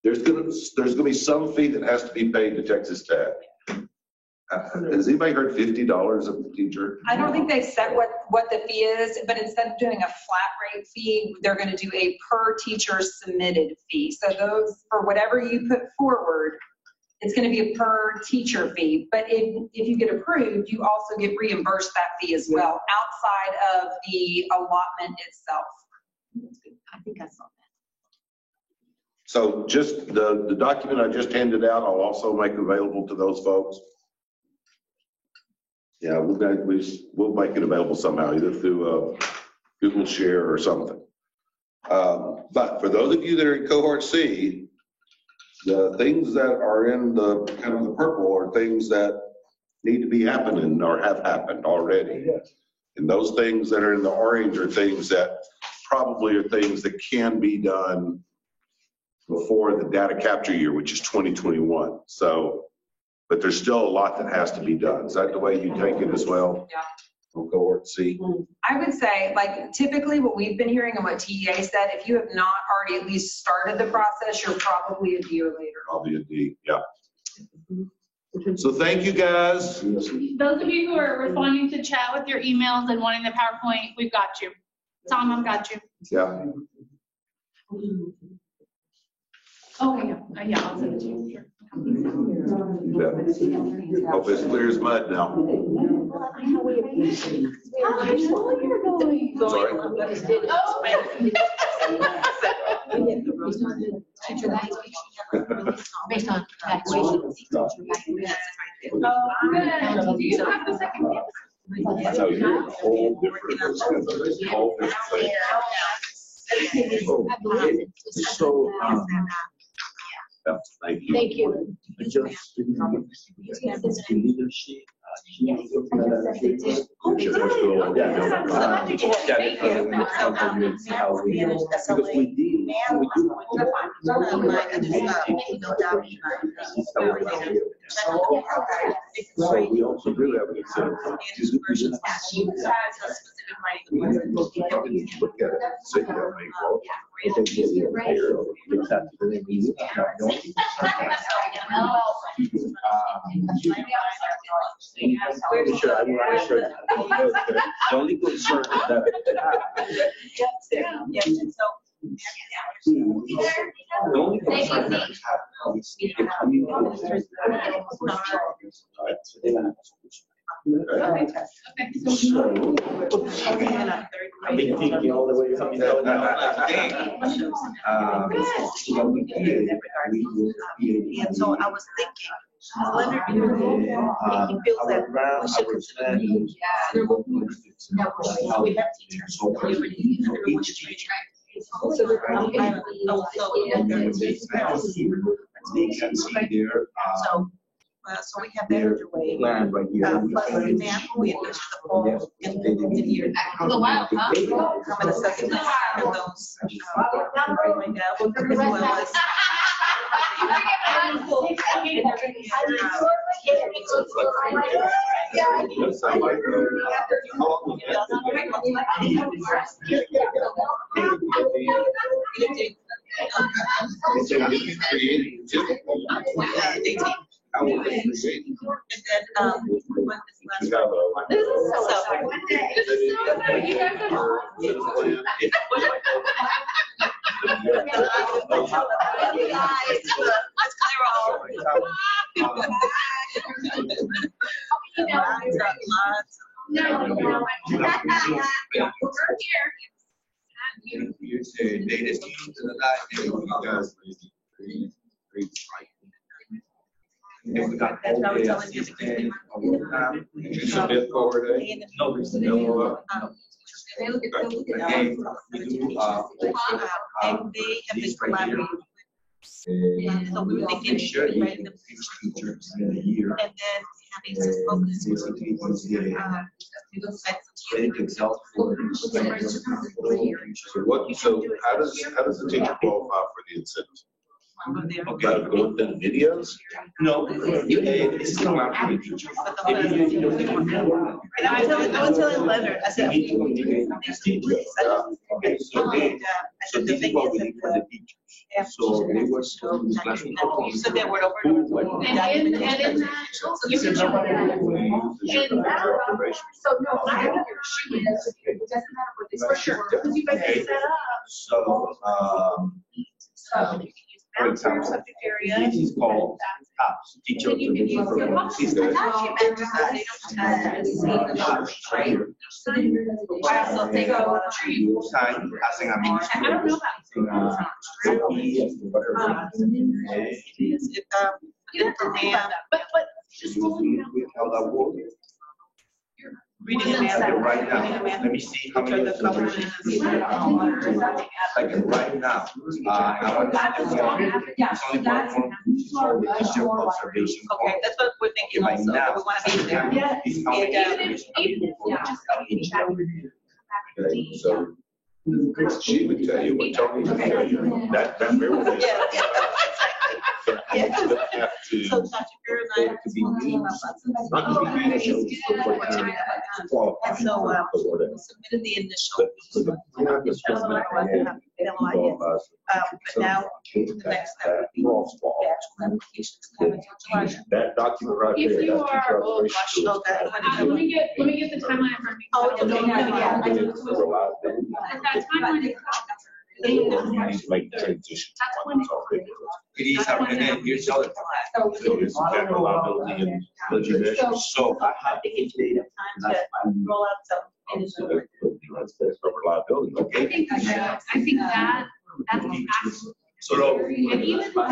There's gonna be some fee that has to be paid to Texas Tech. Has anybody heard $50 a teacher? I don't think they've said what the fee is, but instead of doing a flat rate fee, they're going to do a per teacher submitted fee. So those, for whatever you put forward, it's going to be a per teacher fee. But if you get approved, you also get reimbursed that fee as well, outside of the allotment itself. I think I saw that. So just the document I just handed out, I'll also make available to those folks. Yeah, we'll make it available somehow, either through Google Share or something. But for those of you that are in cohort C, the things that are in the kind of the purple are things that need to be happening or have happened already. And those things that are in the orange are things that probably are things that can be done before the data capture year, which is 2021. So, but there's still a lot that has to be done. Is that the way you take it as well? Yeah. On cohort C? I would say, like, typically what we've been hearing and what TEA said, if you have not already at least started the process, you're probably a year later. Probably a D, yeah. So thank you, guys. Those of you who are responding to chat with your emails and wanting the PowerPoint, we've got you. Tom, I've got you. Yeah. Oh, yeah, I'll send it to you. Sure. Hope it's clear as mud now. Sorry? Based on graduation. Oh, good. Do you have the second gift? So you're a whole different, whole different thing. So, Yeah, thank you. Thank you. I just didn't know the leadership. Oh, they did? Because we did. So we also do have an example. Look at it, so you don't make all. Sure, I want to show you. The only concern is that. The only concern that we have is the community. I've been thinking all the way coming down. What we did, we will be And so I was thinking, Leonard, he feels that we should consider we have teachers. Everyone should be trained. So they can see their, so we have that underway. plan right here. Plus, now we envision the fall in the year. Oh, wow, huh? Come in a second, and those. Going down, as well as. And then, when this last This is so good. This is so good. You guys You say data to the night, you guys. If we got That's what I was all telling day, you. 6 days, all time, You submit forward, eh? no, there's no, again, we do, And they have been collaborating. So we were thinking, should writing them teachers in a year. and then having some focus. They can sell for. So how does the teacher qualify for the incentives? Okay, going to the videos? No, this is not for the teacher. And I was telling Leonard, I said, You need to communicate with the teacher. Okay, so this is what we need for the teachers. So they were so this classroom. you said that word over and over. And in that, you can show that. And that, so no, I have your shoe is, it doesn't matter what this, for sure, because you guys can set up. So, So you can use math for your subject area. this is called TOPS, teacher Then you can use your observation box. system. I thought you meant to say the box, right? Wow, so they go, tree. Time, hacen I don't know about. whatever. You don't have to think about that, but just rolling it out. We held that word. Reading and math. Right now, let me see how many observations. Like right now, I want to see it's only one form, which is called the teacher observation. Okay, that's what we're thinking By also, now, that we want to be there. Yeah. is how many And, observations Even if, just like you have. Okay, so she would tell you what Tony would tell you. That very thing. Yeah. Gonna have to, So Dr. Kira and I, to be used, not to be used, but for time to qualify. and so, we submitted the initial. But now, the next step would be the actual applications coming to July. That document right If there. you that's are, your oh observation gosh, skills. let me get the timeline from you. Oh, yeah. It's reliability. At that timeline, You need to make the transition. that's when it. It is, and then here's the other part. So it's that reliability and legit. So I have It gives you time to roll out some initial. That's for reliability, okay? I think that's actually. So, And even if it's not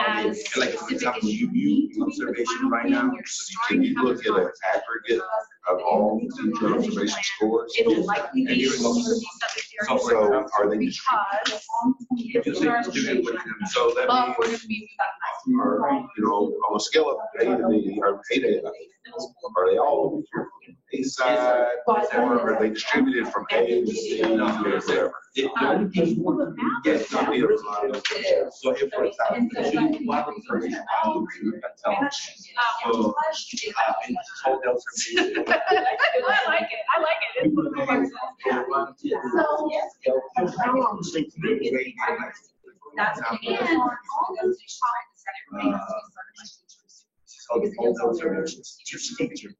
as like, for specific example, as you need to be, the observation final right thing, now, you're if starting you to have look at an aggregate of all teacher observation scores, it'll likely be And some of you're- these subject So, areas. for example, are they Because if Just you say are student with them. so that but we're means, gonna be. you know, on a scale of A to B, or A to F, are they all A side, or are they distributed from A to C, or whatever? The only thing, yes, It's not be a reliability. so if, for example, you want observation, you can tell. So, in whole observation. I like it, it's one of my favorites. That's, and all those shots that everybody has to be So the whole observation, teacher, teacher.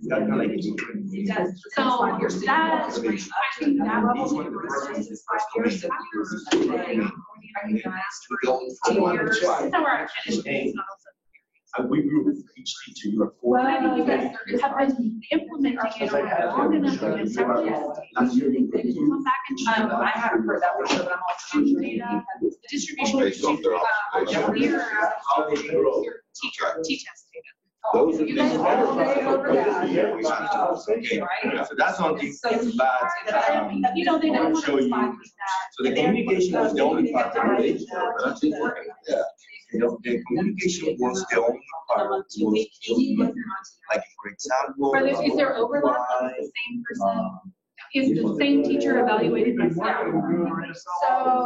That's not like. So that, I think that level of university is 5 years. So that's how we're finishing. And we grew with each teacher, you are four. But I think you guys have been implementing it long enough and it's several years. Come back and show. I haven't heard that for sure, but I'm also. Data, the distribution. Based off their observation. Your teacher, T-test data. Those are You guys all day over that. Okay, so that's something, but, You know, they don't want show to you. find that. So the communication is the only part that relates. But I think, yeah. You know, the communication was the only part, was, like, for example. Is there overlap of the same person? Is the same teacher evaluated by staff? So.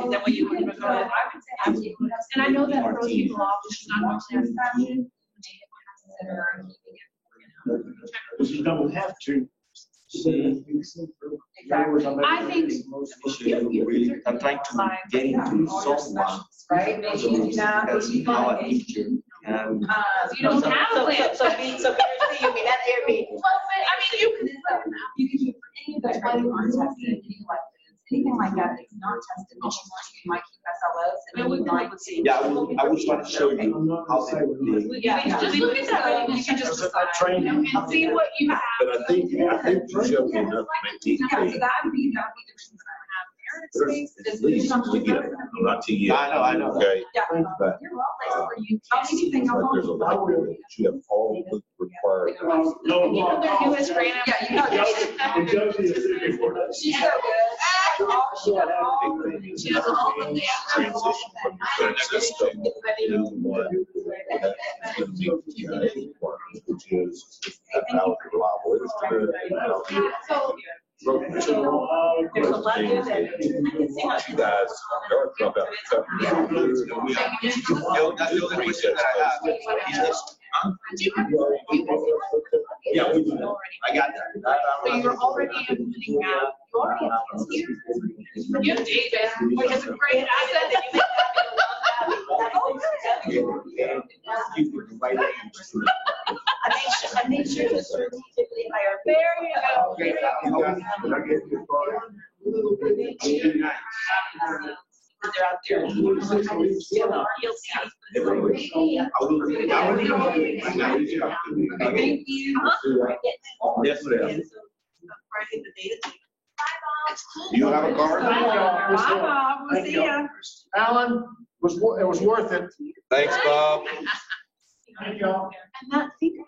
Is that what you would So I would say absolutely. And I know that throws people off, which is not necessarily. Because you don't have to. I think. Really, I'm trying to get into someone. Right? Maybe you do not. That's how a teacher can. You don't have a plan. So BRC, you mean that Airbnb? Well, but I mean, you can. You can do for any of those that aren't tested, any electives, anything like that that's not tested, that you want to, you might keep SLOs and then you might see. Yeah, I was trying to show you how they. Yeah, just look at that, you can just decide, you know, and see what you have. But I think Michelle can enough to make Yeah, so it. that would be the reason I There's at least, we get it, not to you. I know. Okay, Yeah. but, Anything like there's a library that you have all the required. You know, their newest grant. Yeah, you know, she's so good. She does all of the. Transition from the system to one that's going to meet the TIA requirements, which is a valid, reliable instrument. So, There's a lot there that I can see how. You guys, Darth Trump out there. That's the only question that I have. Is this- Yeah, we do. I got that. So you're already implementing that. You, David, which is a great asset. I made sure to strategically hire. There you go. They're out there. You'll see. Thank you. Yes, ma'am. Friday, the data. You have a card? Bye, Bob. We'll see ya. Alan, it was worth it. Thanks, Bob. Thank y'all. And that secret